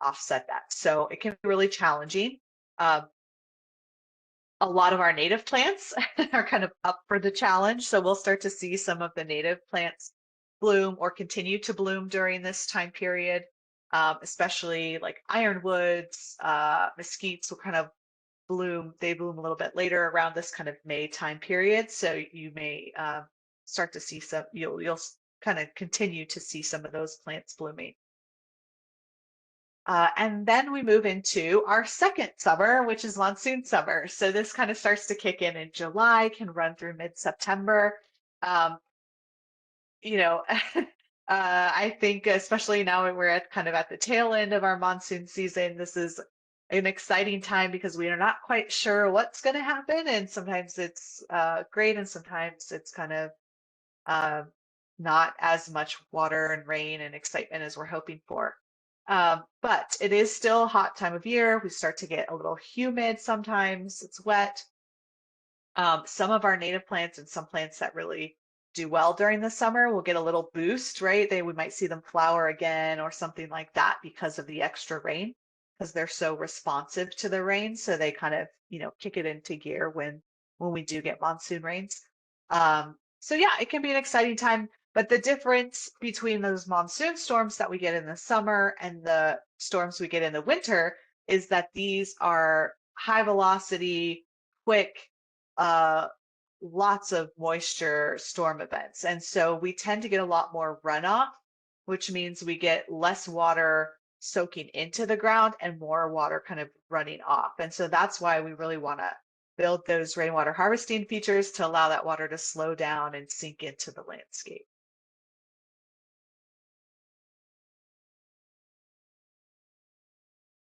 offset that. So it can be really challenging. Um, a lot of our native plants are kind of up for the challenge. So we'll start to see some of the native plants bloom or continue to bloom during this time period, especially like ironwoods, mesquites will kind of bloom. They bloom a little bit later around this kind of May time period. So you may start to see some, you'll kind of continue to see some of those plants blooming. And then we move into our second summer, which is monsoon summer. So this kind of starts to kick in July, can run through mid-September. Um, you know, I think especially now we're at kind of at the tail end of our monsoon season, this is an exciting time because we are not quite sure what's going to happen. And sometimes it's great, and sometimes it's kind of uh, not as much water and rain and excitement as we're hoping for. But it is still a hot time of year. We start to get a little humid sometimes. It's wet. Some of our native plants and some plants that really do well during the summer will get a little boost, right? We might see them flower again or something like that because of the extra rain, because they're so responsive to the rain. So they kind of, kick it into gear when we do get monsoon rains. So yeah, it can be an exciting time. But the difference between those monsoon storms that we get in the summer and the storms we get in the winter is that these are high velocity, quick, uh, lots of moisture storm events. And so we tend to get a lot more runoff, which means we get less water soaking into the ground and more water kind of running off. And so that's why we really want to build those rainwater harvesting features to allow that water to slow down and sink into the landscape.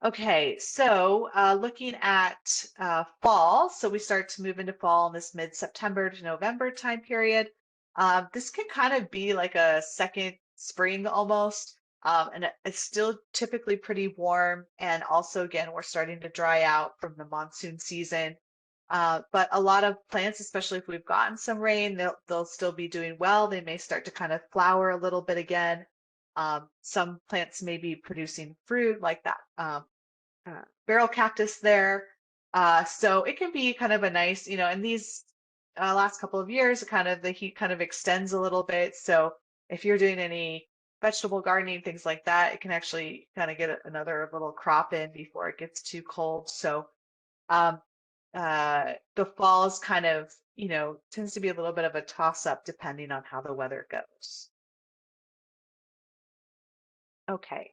Okay, so looking at fall, so we start to move into fall in this mid-September to November time period. This can kind of be like a second spring almost, and it's still typically pretty warm. And also, again, we're starting to dry out from the monsoon season. But a lot of plants, especially if we've gotten some rain, they'll still be doing well. They may start to kind of flower a little bit again. Some plants may be producing fruit like that barrel cactus there. So it can be kind of a nice, in these last couple of years, the heat kind of extends a little bit. So if you're doing any vegetable gardening, things like that, it can actually kind of get another little crop in before it gets too cold. So um, the fall is kind of, tends to be a little bit of a toss up depending on how the weather goes. Okay.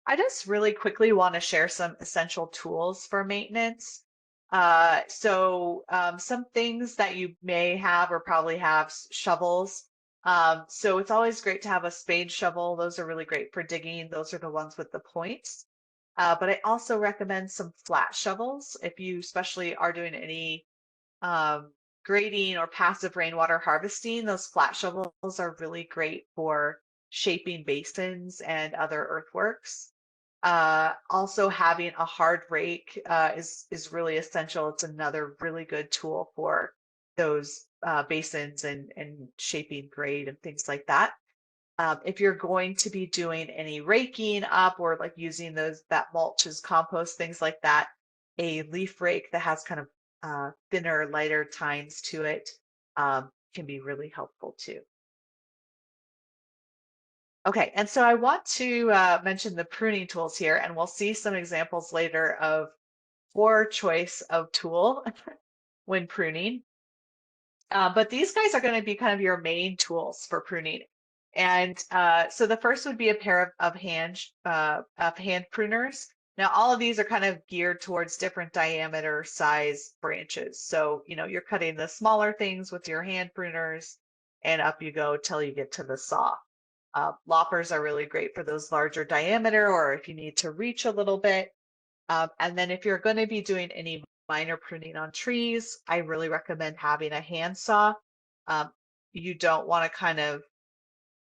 I just really quickly want to share some essential tools for maintenance. Some things that you may have or probably have shovels. So it's always great to have a spade shovel. Those are really great for digging. Those are the ones with the points. But I also recommend some flat shovels if you especially are doing any um, grading or passive rainwater harvesting. Those flat shovels are really great for shaping basins and other earthworks. Also, having a hard rake is really essential. It's another really good tool for those basins and shaping grade and things like that. If you're going to be doing any raking up or like using that mulch as compost, things like that, a leaf rake that has kind of thinner, lighter tines to it can be really helpful too. Okay, and so I want to mention the pruning tools here, and we'll see some examples later of poor choice of tool when pruning. But these guys are going to be kind of your main tools for pruning. And so the first would be a pair of hand pruners. Now, all of these are kind of geared towards different diameter size branches. So, you're cutting the smaller things with your hand pruners, and up you go till you get to the saw. Loppers are really great for those larger diameter, or if you need to reach a little bit. And then if you're going to be doing any minor pruning on trees, I really recommend having a handsaw. Um, you don't want to kind of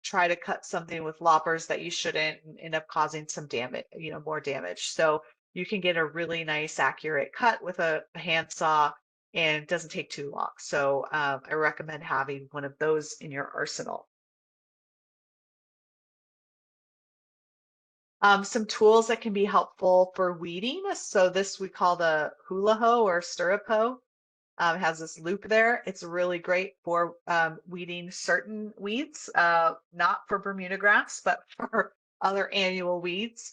try to cut something with loppers that you shouldn't and end up causing some damage, more damage. So you can get a really nice accurate cut with a handsaw, and it doesn't take too long. So I recommend having one of those in your arsenal. Some tools that can be helpful for weeding. So this we call the hula hoe or stirrup hoe. It has this loop there. It's really great for weeding certain weeds, not for Bermuda grass, but for other annual weeds,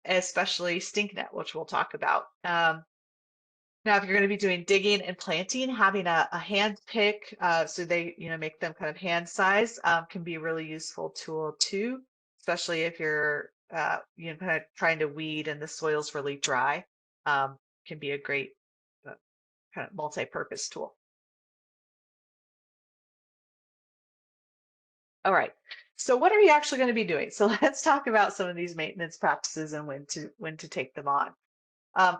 especially stinknet, which we'll talk about. Now, if you're going to be doing digging and planting, having a hand pick, so they, make them kind of hand size, can be a really useful tool too, especially if you're, kind of trying to weed and the soil's really dry. Can be a great kind of multi-purpose tool. All right. So what are you actually going to be doing? So let's talk about some of these maintenance practices and when to take them on.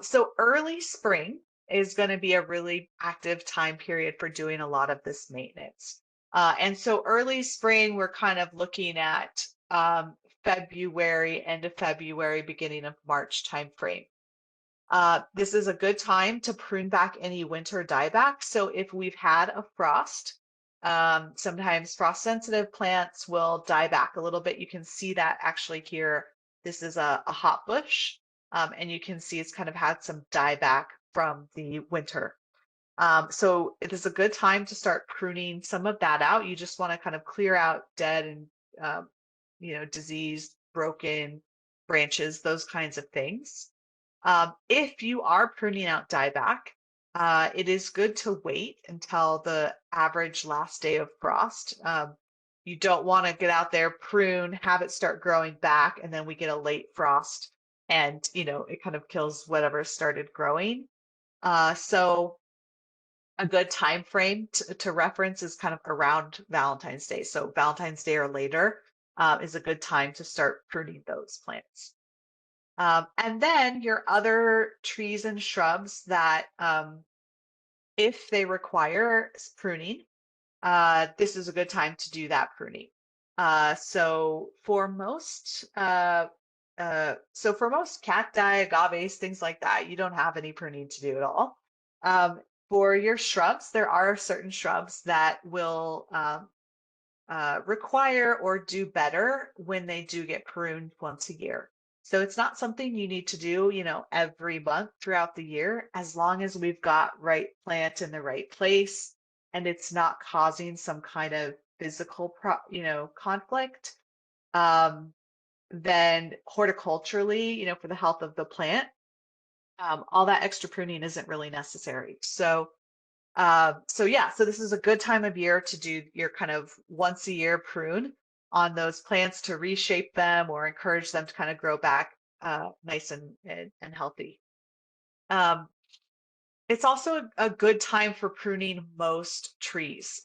So early spring is going to be a really active time period for doing a lot of this maintenance. And so early spring, we're kind of looking at February, end of February, beginning of March timeframe. This is a good time to prune back any winter dieback. So if we've had a frost, sometimes frost sensitive plants will die back a little bit. You can see that actually here. This is a hot bush, and you can see it's kind of had some dieback from the winter. So it is a good time to start pruning some of that out. You just want to kind of clear out dead and diseased, broken branches, those kinds of things. If you are pruning out dieback, it is good to wait until the average last day of frost. You don't want to get out there, prune, have it start growing back, and then we get a late frost and, it kind of kills whatever started growing. So a good time frame to reference is kind of around Valentine's Day. So Valentine's Day or later is a good time to start pruning those plants. And then your other trees and shrubs that, if they require pruning, this is a good time to do that pruning. So for most cacti, agaves, things like that, you don't have any pruning to do at all. For your shrubs, there are certain shrubs that will require or do better when they do get pruned once a year. So it's not something you need to do, every month throughout the year, as long as we've got right plant in the right place and it's not causing some kind of physical, conflict. Then horticulturally, for the health of the plant, all that extra pruning isn't really necessary. So so this is a good time of year to do your kind of once a year prune on those plants to reshape them or encourage them to kind of grow back nice and healthy. It's also a good time for pruning most trees.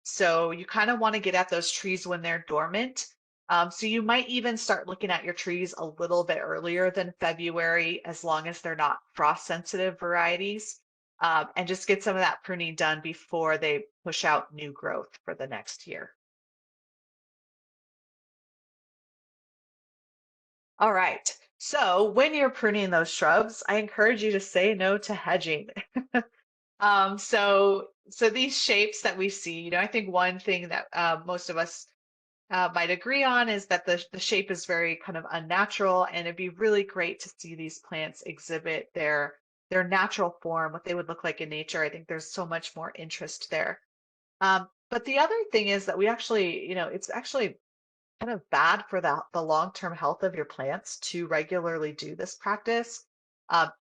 So you kind of want to get at those trees when they're dormant. So you might even start looking at your trees a little bit earlier than February, as long as they're not frost sensitive varieties, and just get some of that pruning done before they push out new growth for the next year. All right. So when you're pruning those shrubs, I encourage you to say no to hedging. So these shapes that we see, I think one thing that most of us might agree on is that the shape is very kind of unnatural, and it'd be really great to see these plants exhibit their natural form, what they would look like in nature. I think there's so much more interest there. But the other thing is that we actually, it's actually kind of bad for the long-term health of your plants to regularly do this practice.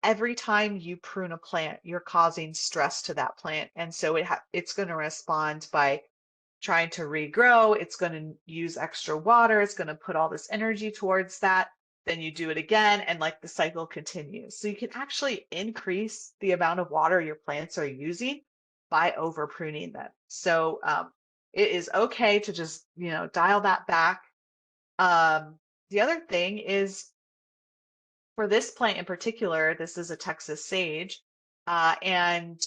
Every time you prune a plant, you're causing stress to that plant, and so it's going to respond by trying to regrow. It's going to use extra water. It's going to put all this energy towards that. Then you do it again, and like the cycle continues. So you can actually increase the amount of water your plants are using by over pruning them. So it is okay to just, dial that back. The other thing is, for this plant in particular, this is a Texas sage, and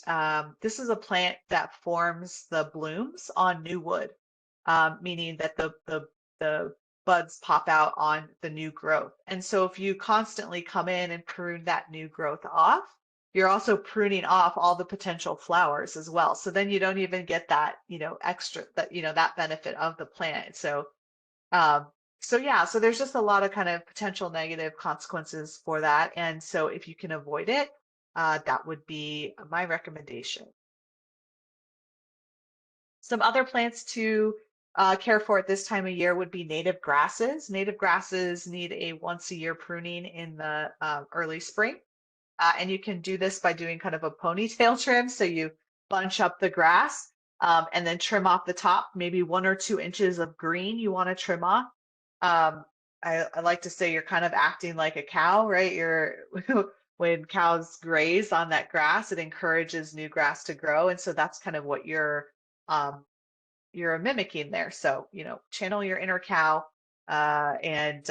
this is a plant that forms the blooms on new wood, meaning that the buds pop out on the new growth. And so if you constantly come in and prune that new growth off, you're also pruning off all the potential flowers as well. So then you don't even get that, extra that, that benefit of the plant. Um, so yeah, so there's just a lot of kind of potential negative consequences for that. And so if you can avoid it, that would be my recommendation. Some other plants to care for at this time of year would be native grasses. Native grasses need a once a year pruning in the early spring. And you can do this by doing kind of a ponytail trim. So you bunch up the grass and then trim off the top, maybe 1 or 2 inches of green you want to trim off. Um, I like to say you're kind of acting like a cow, right? You're when cows graze on that grass, it encourages new grass to grow. And so that's kind of what um, you're mimicking there. So, channel your inner cow and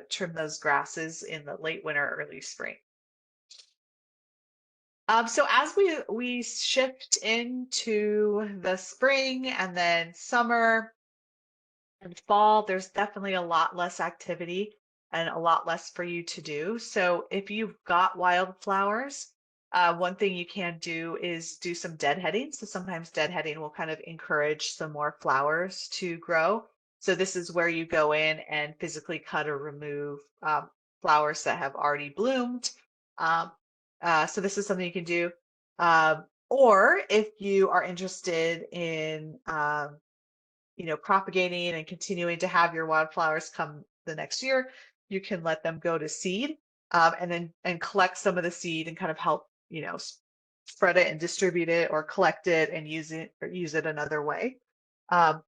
trim those grasses in the late winter, early spring. So as we shift into the spring and then summer and fall, there's definitely a lot less activity and a lot less for you to do. So if you've got wildflowers, one thing you can do is do some deadheading. So sometimes deadheading will kind of encourage some more flowers to grow. So this is where you go in and physically cut or remove flowers that have already bloomed. Um, so this is something you can do. Or if you are interested in propagating and continuing to have your wildflowers come the next year, you can let them go to seed, and collect some of the seed and kind of help, spread it and distribute it or collect it and use it another way.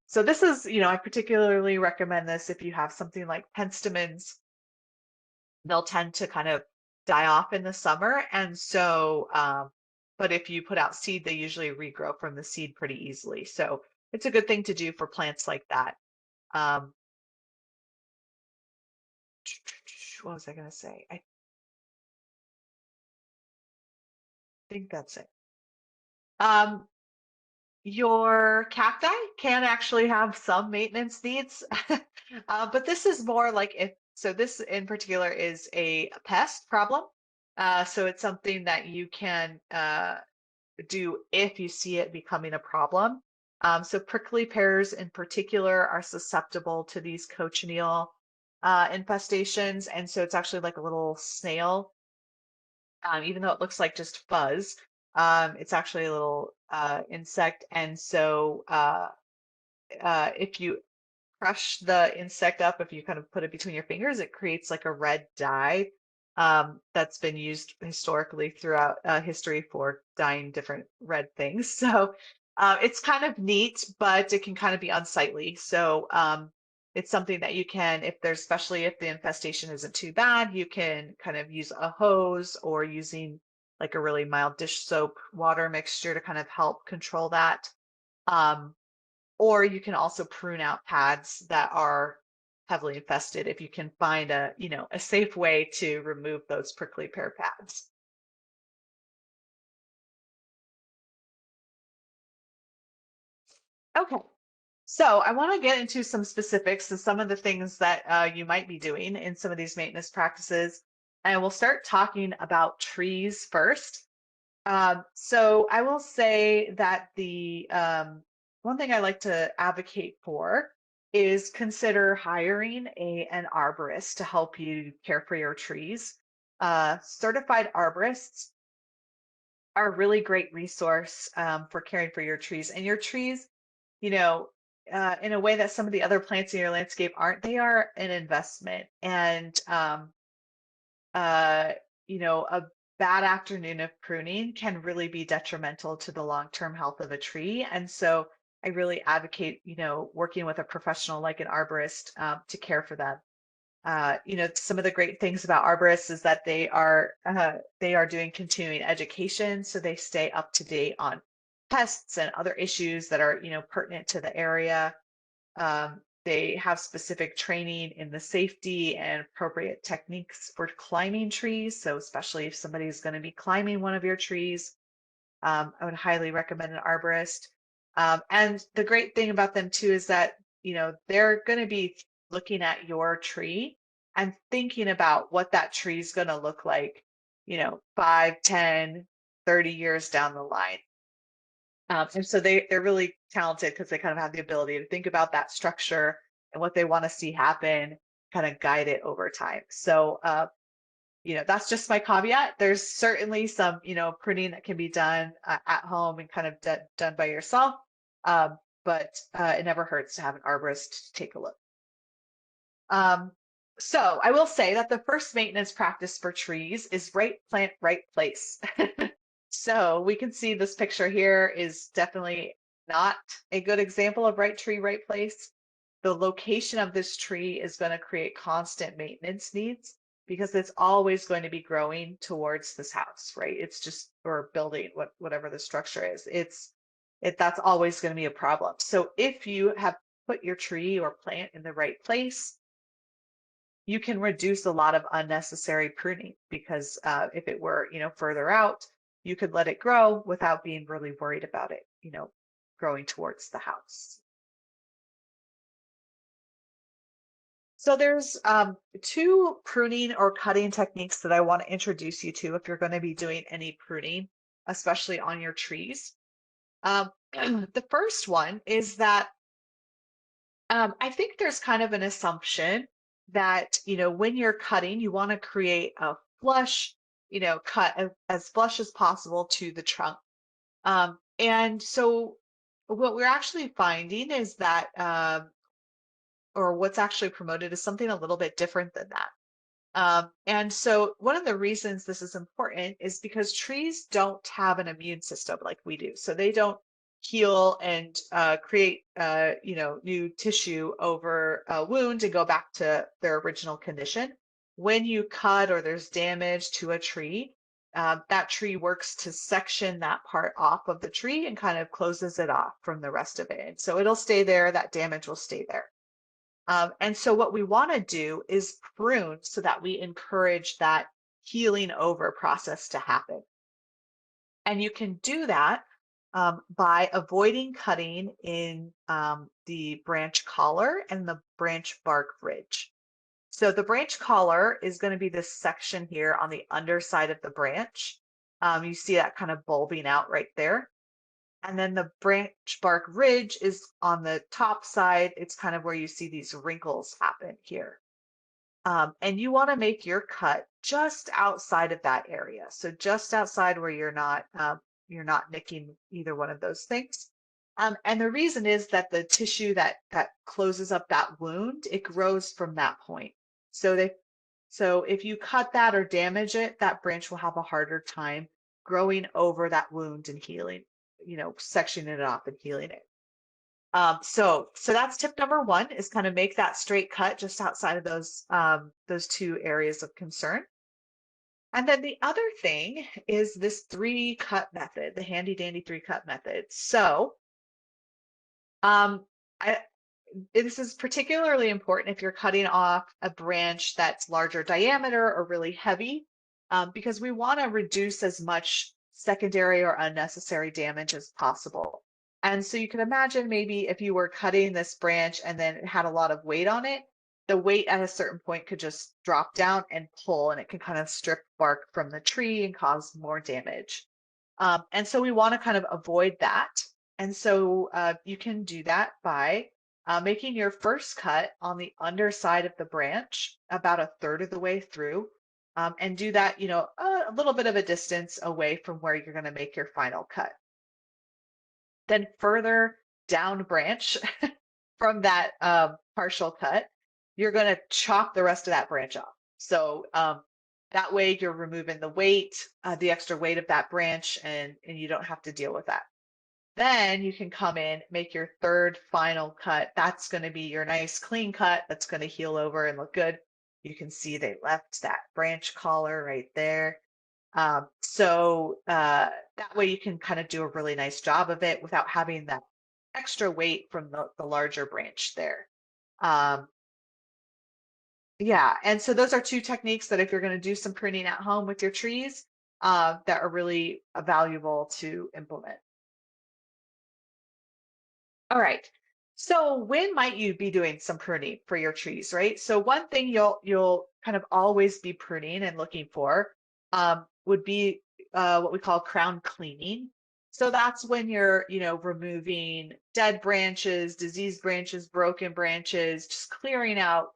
So this is, I particularly recommend this if you have something like penstemons. They'll tend to kind of die off in the summer. And so, but if you put out seed, they usually regrow from the seed pretty easily. So it's a good thing to do for plants like that. Um, what was I going to say? I think that's it. Um, your cacti can actually have some maintenance needs, but this is more like so this in particular is a pest problem. So it's something that you can do if you see it becoming a problem. So prickly pears in particular are susceptible to these cochineal infestations. And so it's actually like a little snail, even though it looks like just fuzz. It's actually a little insect. And so if you crush the insect up, if you kind of put it between your fingers, it creates like a red dye that's been used historically throughout history for dyeing different red things. So it's kind of neat, but it can kind of be unsightly. So it's something that you can, if there's, especially if the infestation isn't too bad, you can kind of use a hose or using like a really mild dish soap water mixture to kind of help control that. Um, or you can also prune out pads that are heavily infested if you can find a safe way to remove those prickly pear pads. Okay. So I want to get into some specifics of some of the things that you might be doing in some of these maintenance practices. And we'll start talking about trees first. So I will say that the one thing I like to advocate for is consider hiring an arborist to help you care for your trees. Certified arborists are a really great resource for caring for your trees. And your trees, you know, in a way that some of the other plants in your landscape aren't, they are an investment. And uh, a bad afternoon of pruning can really be detrimental to the long-term health of a tree. And so I really advocate, working with a professional like an arborist to care for them. Some of the great things about arborists is that they are doing continuing education, so they stay up to date on pests and other issues that are, pertinent to the area. They have specific training in the safety and appropriate techniques for climbing trees. So especially if somebody is going to be climbing one of your trees, I would highly recommend an arborist. And the great thing about them too is that, they're going to be looking at your tree and thinking about what that tree is going to look like, 5, 10, 30 years down the line. And so they're really talented because they kind of have the ability to think about that structure and what they want to see happen, kind of guide it over time. So, that's just my caveat. There's certainly some, pruning that can be done at home and kind of done by yourself. But it never hurts to have an arborist take a look. Um, so I will say that the first maintenance practice for trees is right plant, right place. So we can see this picture here is definitely not a good example of right tree, right place. The location of this tree is going to create constant maintenance needs because it's always going to be growing towards this house, right? It's just, or building, whatever the structure is. That's always going to be a problem. So if you have put your tree or plant in the right place, you can reduce a lot of unnecessary pruning because if it were, further out, you could let it grow without being really worried about it, growing towards the house. So there's two pruning or cutting techniques that I want to introduce you to if you're going to be doing any pruning, especially on your trees. The first one is that I think there's kind of an assumption that, when you're cutting, you want to create a flush, cut as flush as possible to the trunk. And so what we're actually finding is that, or what's actually promoted is something a little bit different than that. And so one of the reasons this is important is because trees don't have an immune system like we do. So they don't heal and create, new tissue over a wound and go back to their original condition. When you cut or there's damage to a tree, that tree works to section that part off of the tree and kind of closes it off from the rest of it. And so it'll stay there, that damage will stay there. And so what we want to do is prune so that we encourage that healing over process to happen. And you can do that by avoiding cutting in the branch collar and the branch bark ridge. So the branch collar is going to be this section here on the underside of the branch. You see that kind of bulbing out right there. And then the branch bark ridge is on the top side. It's kind of where you see these wrinkles happen here. And you want to make your cut just outside of that area. So just outside where you're not nicking either one of those things. And the reason is that the tissue that closes up that wound, it grows from that point. So if you cut that or damage it, that branch will have a harder time growing over that wound and healing, sectioning it off and healing it. So that's tip number one, is kind of make that straight cut just outside of those two areas of concern. And then the other thing is this 3-cut method, the handy dandy 3-cut method. So um, this is particularly important if you're cutting off a branch that's larger diameter or really heavy, because we want to reduce as much secondary or unnecessary damage as possible. And so you can imagine maybe if you were cutting this branch and then it had a lot of weight on it, the weight at a certain point could just drop down and pull, and it can kind of strip bark from the tree and cause more damage. And so we want to kind of avoid that. And so you can do that by making your first cut on the underside of the branch about a third of the way through, and do that, a little bit of a distance away from where you're going to make your final cut. Then further down branch from that partial cut, you're going to chop the rest of that branch off. So that way you're removing the weight, the extra weight of that branch, and you don't have to deal with that. Then you can come in, make your third final cut. That's going to be your nice clean cut that's going to heal over and look good. You can see they left that branch collar right there. So that way you can kind of do a really nice job of it without having that extra weight from the larger branch there. Yeah, and so those are two techniques that if you're going to do some pruning at home with your trees, that are really valuable to implement. All right. So when might you be doing some pruning for your trees, right? So one thing you'll kind of always be pruning and looking for would be what we call crown cleaning. So that's when you're, removing dead branches, diseased branches, broken branches, just clearing out,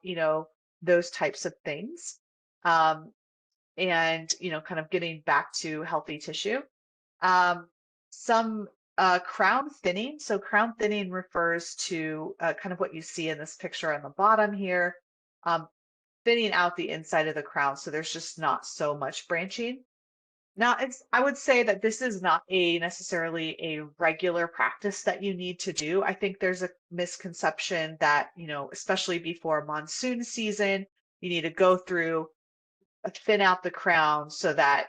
those types of things, um, and kind of getting back to healthy tissue. Um, some crown thinning. So crown thinning refers to kind of what you see in this picture on the bottom here, um, thinning out the inside of the crown. So there's just not so much branching. Now, I would say that this is not a necessarily a regular practice that you need to do. I think there's a misconception that, especially before monsoon season, you need to go through, thin out the crown so that,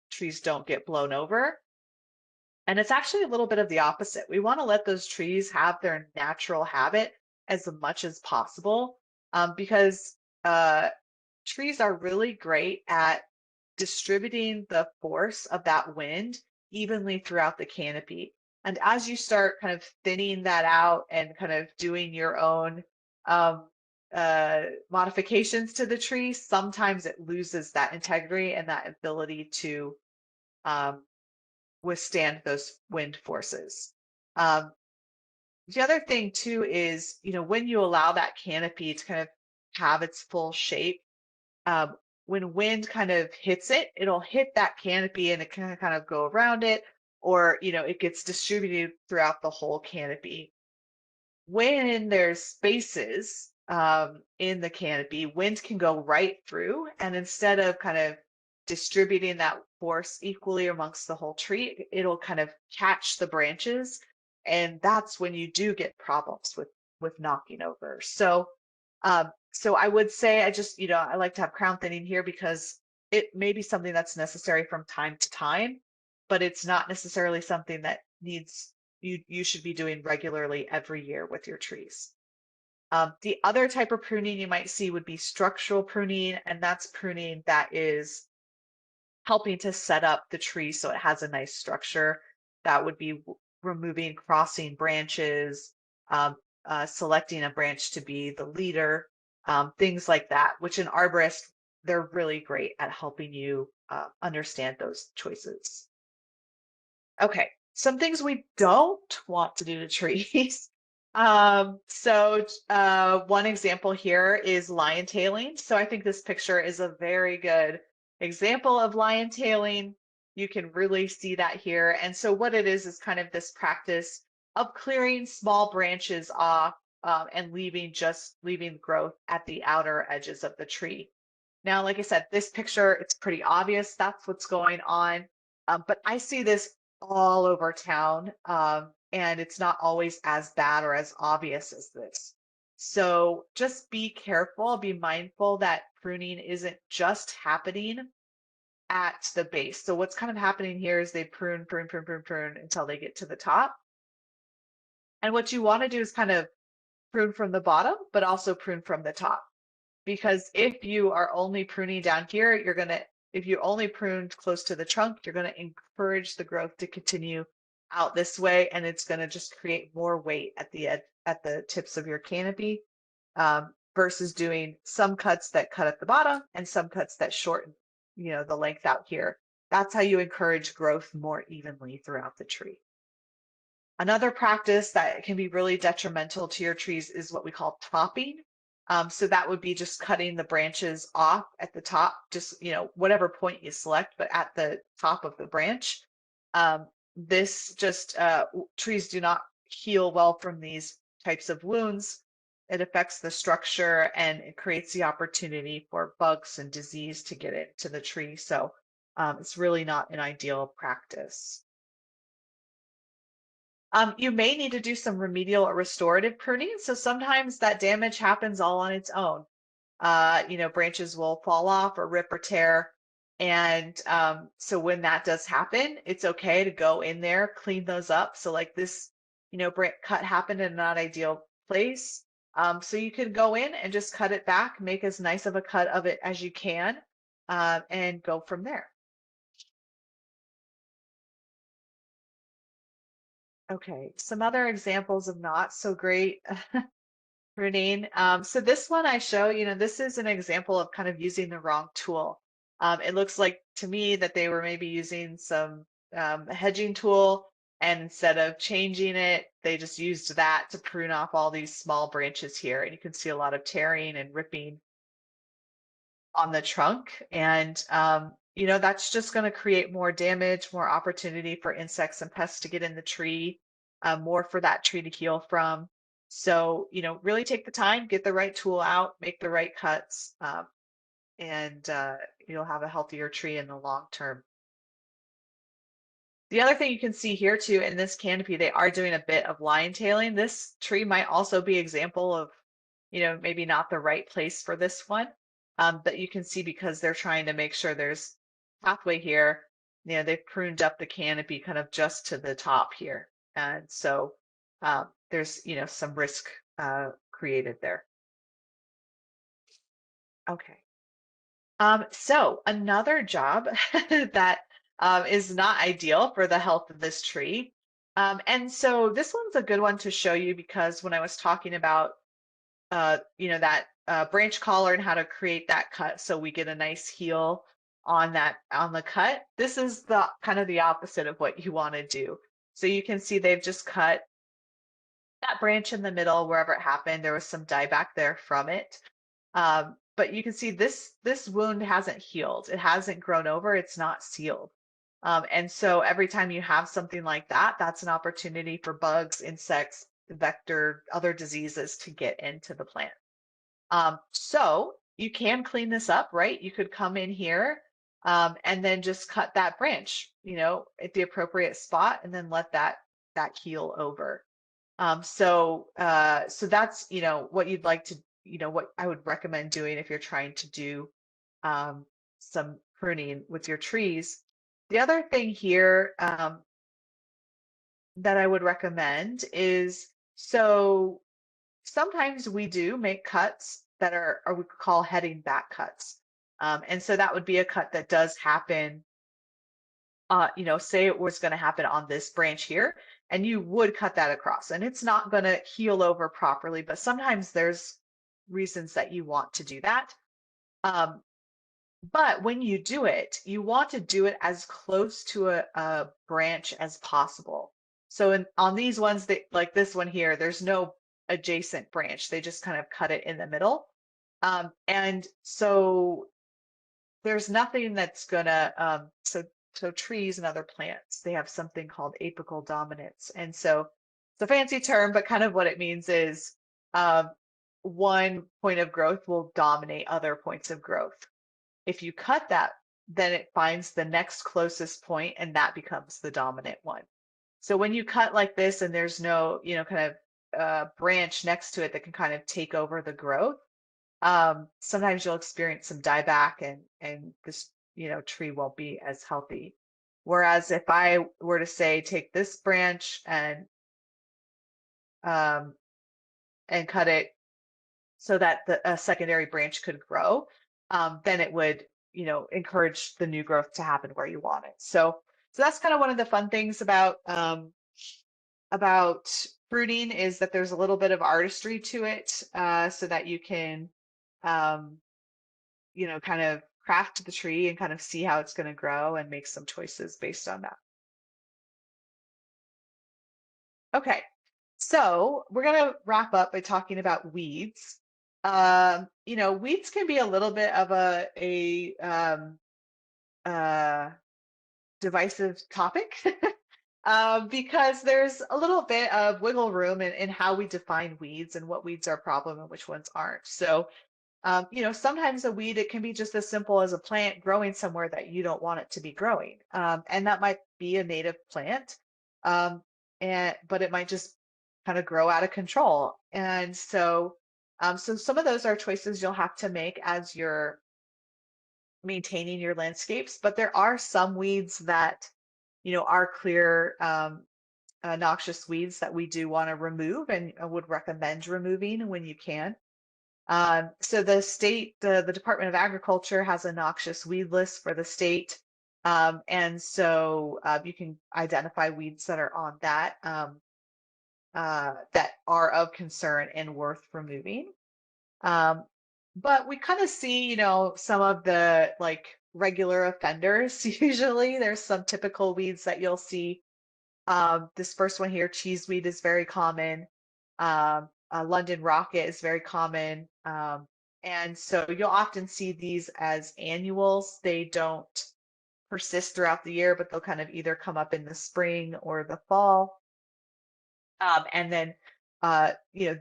trees don't get blown over. And it's actually a little bit of the opposite. We want to let those trees have their natural habit as much as possible, because trees are really great at distributing the force of that wind evenly throughout the canopy. And as you start kind of thinning that out and kind of doing your own um, modifications to the tree, sometimes it loses that integrity and that ability to um, withstand those wind forces. Um, the other thing too is, when you allow that canopy to kind of have its full shape, um, when wind kind of hits it, it'll hit that canopy and it can kind of go around it, or, it gets distributed throughout the whole canopy. When there's spaces in the canopy, wind can go right through, and instead of kind of distributing that force equally amongst the whole tree, it'll kind of catch the branches, and that's when you do get problems with knocking over. So I would say I like to have crown thinning here because it may be something that's necessary from time to time, but it's not necessarily something that needs you should be doing regularly every year with your trees. The other type of pruning you might see would be structural pruning, and that's pruning that is helping to set up the tree so it has a nice structure. That would be removing crossing branches, um, selecting a branch to be the leader, things like that, which an arborist, they're really great at helping you understand those choices. Okay, some things we don't want to do to trees. One example here is lion tailing. So I think this picture is a very good example of lion tailing. You can really see that here. And so what it is kind of this practice of clearing small branches off, and leaving growth at the outer edges of the tree. Now, like I said, this picture, it's pretty obvious that's what's going on. But I see this all over town, and it's not always as bad or as obvious as this. So just be careful, be mindful that pruning isn't just happening at the base. So what's kind of happening here is they prune, prune, prune, prune, prune until they get to the top. And what you want to do is kind of prune from the bottom, but also prune from the top. Because if you are only pruning down here, if you only pruned close to the trunk, you're going to encourage the growth to continue out this way, and it's going to just create more weight at at the tips of your canopy, versus doing some cuts that cut at the bottom and some cuts that shorten, the length out here. That's how you encourage growth more evenly throughout the tree. Another practice that can be really detrimental to your trees is what we call topping. So that would be just cutting the branches off at the top, just whatever point you select, but at the top of the branch. This just trees do not heal well from these types of wounds. It affects the structure and it creates the opportunity for bugs and disease to get into the tree. So it's really not an ideal practice. You may need to do some remedial or restorative pruning. So sometimes that damage happens all on its own. Branches will fall off or rip or tear. And so when that does happen, it's okay to go in there, clean those up. So like this, cut happened in a not ideal place. So you could go in and just cut it back, make as nice of a cut of it as you can, and go from there. Okay, some other examples of not so great pruning. So this one I show, this is an example of kind of using the wrong tool. It looks like to me that they were maybe using some hedging tool, and instead of changing it, they just used that to prune off all these small branches here. And you can see a lot of tearing and ripping on the trunk. And, that's just going to create more damage, more opportunity for insects and pests to get in the tree, more for that tree to heal from. So, really take the time, get the right tool out, make the right cuts, and you'll have a healthier tree in the long term. The other thing you can see here too, in this canopy, they are doing a bit of line tailing. This tree might also be example of, maybe not the right place for this one. But you can see because they're trying to make sure there's pathway here, they've pruned up the canopy kind of just to the top here. And so there's, some risk created there. Okay. So another job that is not ideal for the health of this tree. And so this one's a good one to show you because when I was talking about, that branch collar and how to create that cut so we get a nice heel on the cut, this is the kind of the opposite of what you want to do. So you can see they've just cut that branch in the middle wherever it happened. There was some dieback there from it. But you can see this wound hasn't healed. It hasn't grown over. It's not sealed. And so every time you have something like that, that's an opportunity for bugs, insects, vector, other diseases to get into the plant. So you can clean this up, right? You could come in here and then just cut that branch, at the appropriate spot, and then let that heal over. So that's, what you'd like to, what I would recommend doing if you're trying to do um, some pruning with your trees. The other thing here that I would recommend is, so sometimes we do make cuts that are we call heading back cuts. And so that would be a cut that does happen, say it was going to happen on this branch here, and you would cut that across, and it's not going to heal over properly, but sometimes there's reasons that you want to do that. Um, but when you do it, you want to do it as close to a branch as possible. So on these ones that like this one here, there's no adjacent branch. They just kind of cut it in the middle. And so there's nothing that's gonna so trees and other plants, they have something called apical dominance. And so it's a fancy term, but kind of what it means is um, one point of growth will dominate other points of growth. If you cut that, then it finds the next closest point and that becomes the dominant one. So when you cut like this and there's no, kind of branch next to it that can kind of take over the growth, sometimes you'll experience some dieback and this, tree won't be as healthy. Whereas if I were to say, take this branch um, and cut it so that a secondary branch could grow, then it would, encourage the new growth to happen where you want it. So that's kind of one of the fun things about fruiting is that there's a little bit of artistry to it, so that you can, um, kind of craft the tree and kind of see how it's going to grow and make some choices based on that. Okay, so we're going to wrap up by talking about weeds. Weeds can be a little bit of a divisive topic because there's a little bit of wiggle room in how we define weeds and what weeds are a problem and which ones aren't. So, sometimes a weed, it can be just as simple as a plant growing somewhere that you don't want it to be growing. And that might be a native plant, but it might just kind of grow out of control. And so some of those are choices you'll have to make as you're maintaining your landscapes. But there are some weeds that, are clear noxious weeds that we do want to remove and I would recommend removing when you can. So the Department of Agriculture has a noxious weed list for the state. And so you can identify weeds that are on that that are of concern and worth removing. Um, but we kind of see, some of the like regular offenders. Usually, there's some typical weeds that you'll see. This first one here, cheeseweed, is very common. London rocket is very common. And so you'll often see these as annuals. They don't persist throughout the year, but they'll kind of either come up in the spring or the fall. And then,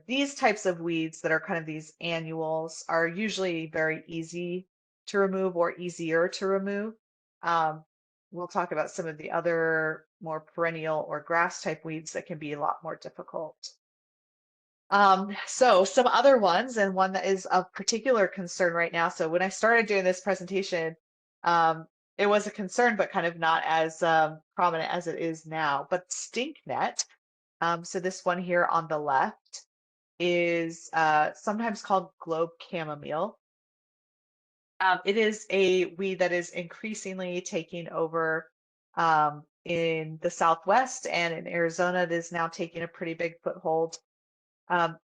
these types of weeds that are kind of these annuals are usually very easy to remove or easier to remove. Um, we'll talk about some of the other more perennial or grass type weeds that can be a lot more difficult. So some other ones, and one that is of particular concern right now. So when I started doing this presentation, um, it was a concern, but kind of not as prominent as it is now. But stink net, so this one here on the left is sometimes called globe chamomile. It is a weed that is increasingly taking over in the Southwest, and in Arizona. It is now taking a pretty big foothold. Um,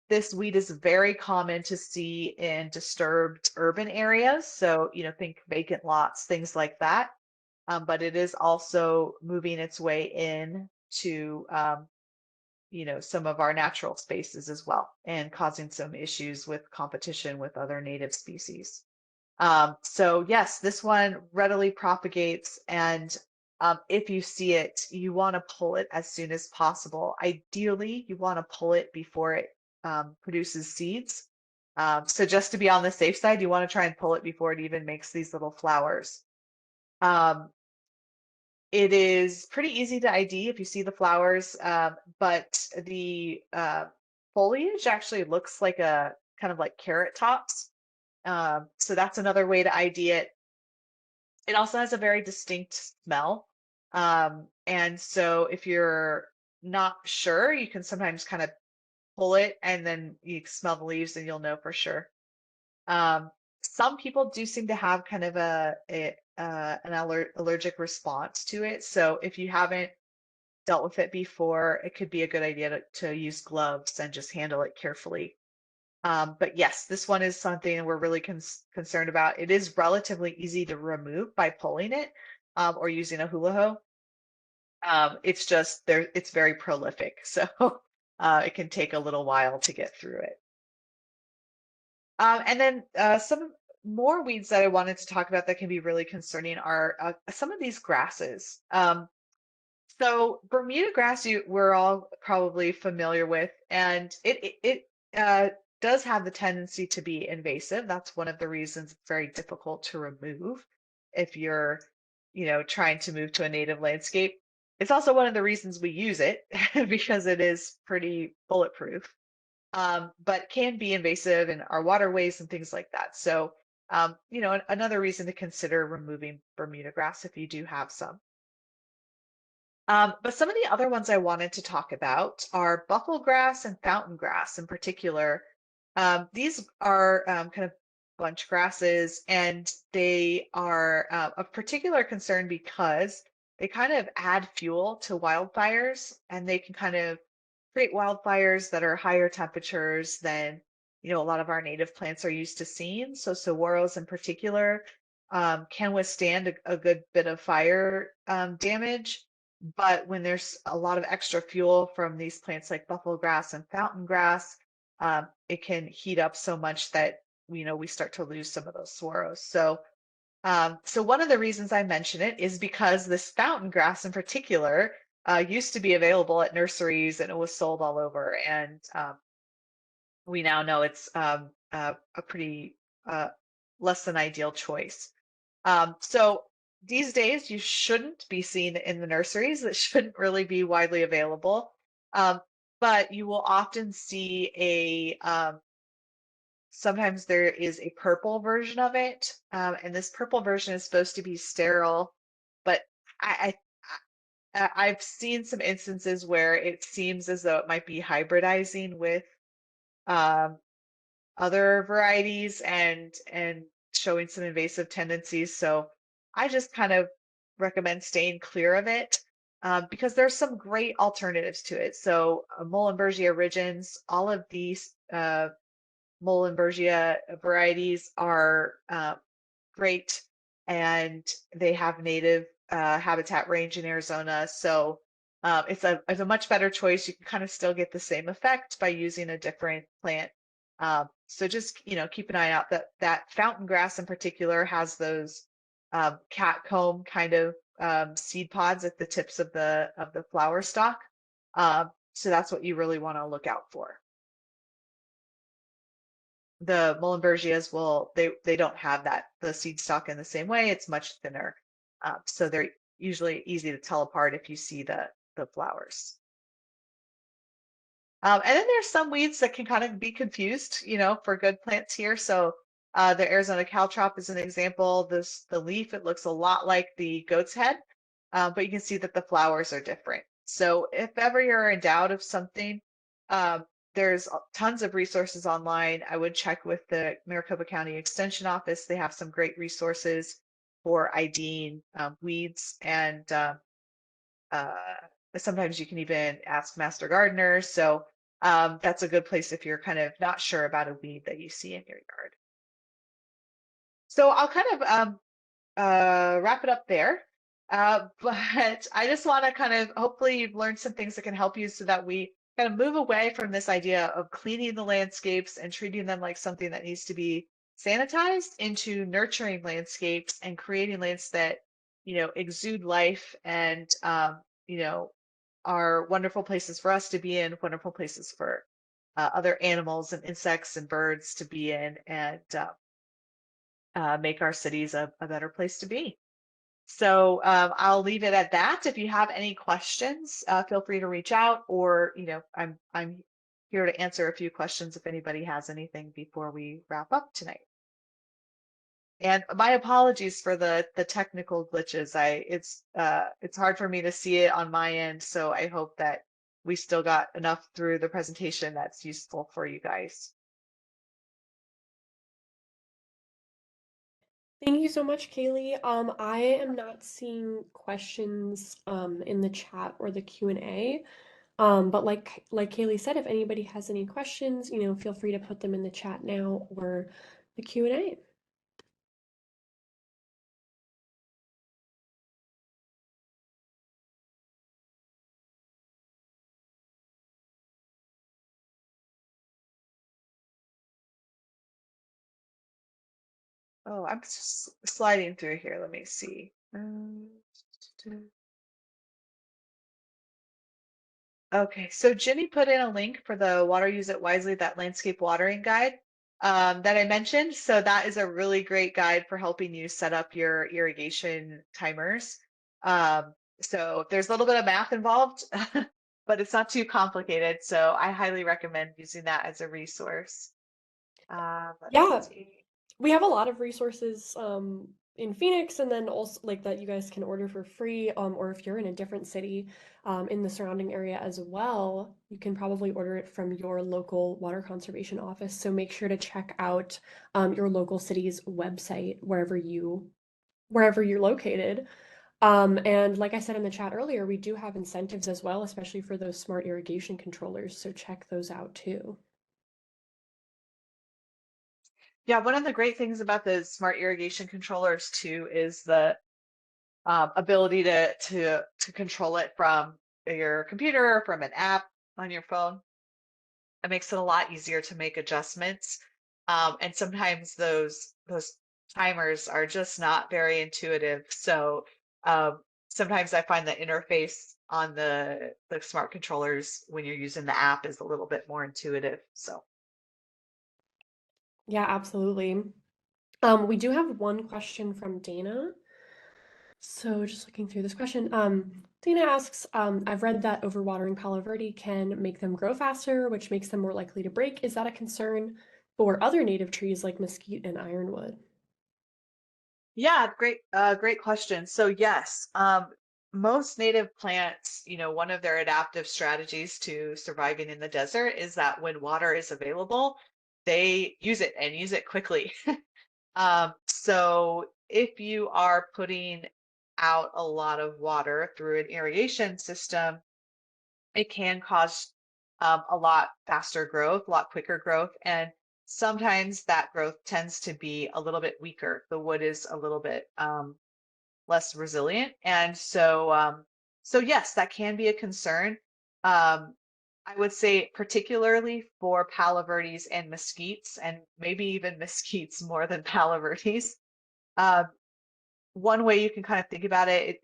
this weed is very common to see in disturbed urban areas. So, think vacant lots, things like that. But it is also moving its way in to some of our natural spaces as well, and causing some issues with competition with other native species. So yes, this one readily propagates, and if you see it, you want to pull it as soon as possible. Ideally, you want to pull it before it produces seeds. So just to be on the safe side, you want to try and pull it before it even makes these little flowers. Um, it is pretty easy to ID if you see the flowers, but the foliage actually looks like a kind of like carrot tops. So that's another way to ID it. It also has a very distinct smell. And so if you're not sure, you can sometimes kind of pull it and then you smell the leaves and you'll know for sure. Um, some people do seem to have kind of an allergic response to it. So if you haven't dealt with it before, it could be a good idea to use gloves and just handle it carefully. But yes, this one is something we're really concerned about. It is relatively easy to remove by pulling it or using a hula hoe. It's just there, it's very prolific. So it can take a little while to get through it. And then some more weeds that I wanted to talk about that can be really concerning are some of these grasses. So Bermuda grass, we're all probably familiar with, and it does have the tendency to be invasive. That's one of the reasons it's very difficult to remove if you're, trying to move to a native landscape. It's also one of the reasons we use it because it is pretty bulletproof, but can be invasive in our waterways and things like that. So, another reason to consider removing Bermuda grass if you do have some. But some of the other ones I wanted to talk about are buffalo grass and fountain grass in particular. These are kind of bunch grasses, and they are of particular concern because they kind of add fuel to wildfires, and they can kind of create wildfires that are higher temperatures than a lot of our native plants are used to seeing. So saguaros in particular can withstand a good bit of fire damage, but when there's a lot of extra fuel from these plants like buffalo grass and fountain grass, it can heat up so much that we start to lose some of those saguaros. So one of the reasons I mention it is because this fountain grass in particular used to be available at nurseries and it was sold all over. And we now know it's a pretty less than ideal choice. So these days, you shouldn't be seen in the nurseries. It shouldn't really be widely available. Um, but you will often see sometimes there is a purple version of it. And this purple version is supposed to be sterile, but I've seen some instances where it seems as though it might be hybridizing with um, other varieties and showing some invasive tendencies. So I just kind of recommend staying clear of it because there's some great alternatives to it. So Muhlenbergia rigens, all of these Muhlenbergia varieties are great, and they have native habitat range in Arizona. So it's a much better choice. You can kind of still get the same effect by using a different plant. So just keep an eye out. That fountain grass in particular has those catcomb kind of seed pods at the tips of the flower stalk. So that's what you really want to look out for. The Muhlenbergias they don't have the seed stalk in the same way. It's much thinner, so they're usually easy to tell apart if you see the flowers. And then there's some weeds that can kind of be confused, for good plants here. So the Arizona caltrop is an example. The leaf, it looks a lot like the goat's head, but you can see that the flowers are different. So if ever you're in doubt of something, there's tons of resources online. I would check with the Maricopa County Extension Office. They have some great resources for IDing weeds, and uh, sometimes you can even ask master gardeners. So that's a good place if you're kind of not sure about a weed that you see in your yard. So I'll kind of wrap it up there. But I just want to kind of hopefully you've learned some things that can help you so that we kind of move away from this idea of cleaning the landscapes and treating them like something that needs to be sanitized into nurturing landscapes and creating lands that, exude life and, are wonderful places for us to be in, wonderful places for other animals and insects and birds to be in, and make our cities a better place to be. So I'll leave it at that. If you have any questions, feel free to reach out, or I'm here to answer a few questions if anybody has anything before we wrap up tonight. And my apologies for the technical glitches. It's hard for me to see it on my end, so I hope that we still got enough through the presentation that's useful for you guys. Thank you so much, Kaylee. I am not seeing questions in the chat or the Q&A. But like Kaylee said, if anybody has any questions, feel free to put them in the chat now or the Q&A. Oh, I'm just sliding through here. Let me see. Okay, so Jenny put in a link for the Water Use It Wisely, that landscape watering guide that I mentioned. So that is a really great guide for helping you set up your irrigation timers. So there's a little bit of math involved, but it's not too complicated. So I highly recommend using that as a resource. Yeah, Let's see. we have a lot of resources in Phoenix, and then also like that you guys can order for free, or if you're in a different city in the surrounding area as well, you can probably order it from your local water conservation office. So make sure to check out your local city's website wherever you're located. And like I said in the chat earlier, we do have incentives as well, especially for those smart irrigation controllers. So check those out too. Yeah, one of the great things about the smart irrigation controllers too is the ability to control it from your computer or from an app on your phone. It makes it a lot easier to make adjustments. And sometimes those timers are just not very intuitive. So sometimes I find the interface on the smart controllers when you're using the app is a little bit more intuitive. So Yeah, absolutely. We do have one question from Dana. So just looking through this question, Dana asks, I've read that overwatering Palo Verde can make them grow faster, which makes them more likely to break. Is that a concern for other native trees like mesquite and ironwood? yeah, great question. So yes, most native plants, one of their adaptive strategies to surviving in the desert is that when water is available, they use it and use it quickly. So if you are putting out a lot of water through an irrigation system, it can cause a lot faster growth, a lot quicker growth. And sometimes that growth tends to be a little bit weaker. The wood is a little bit less resilient. And so yes, that can be a concern. Um, I would say particularly for palo verdes and mesquites, and maybe even mesquites more than palo verdes. Um, One way you can kind of think about it,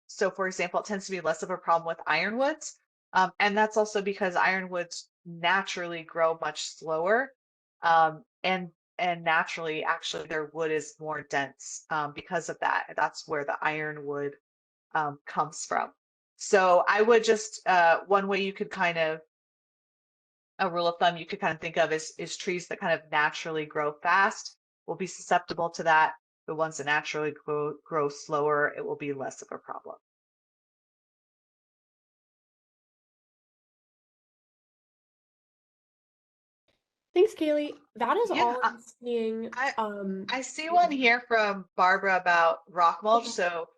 so for example, it tends to be less of a problem with ironwoods. And that's also because ironwoods naturally grow much slower. And naturally, actually, their wood is more dense because of that. That's where the ironwood comes from. So I would just one way you could kind of a rule of thumb you could kind of think of is trees that kind of naturally grow fast will be susceptible to that. The ones that naturally grow slower, it will be less of a problem. Thanks, Kaylee. That is Yeah, all I'm seeing. I I see one here from Barbara about rock mulch. Okay. So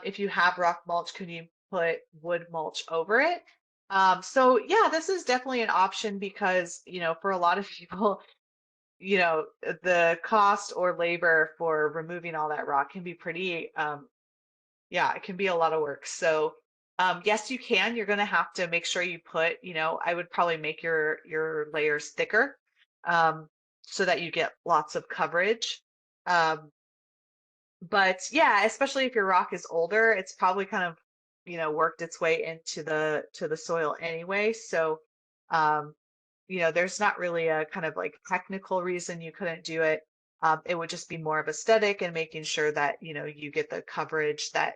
if you have rock mulch, could you put wood mulch over it? So yeah, this is definitely an option because, for a lot of people, the cost or labor for removing all that rock can be pretty yeah, it can be a lot of work. So, yes, you can. You're going to have to make sure you put, I would probably make your layers thicker, so that you get lots of coverage. Um, but yeah, especially if your rock is older, it's probably kind of, worked its way into the soil anyway. So, um, there's not really a kind of like technical reason you couldn't do it. It would just be more of aesthetic and making sure that, you get the coverage that,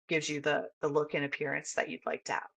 gives you the look and appearance that you'd like to have.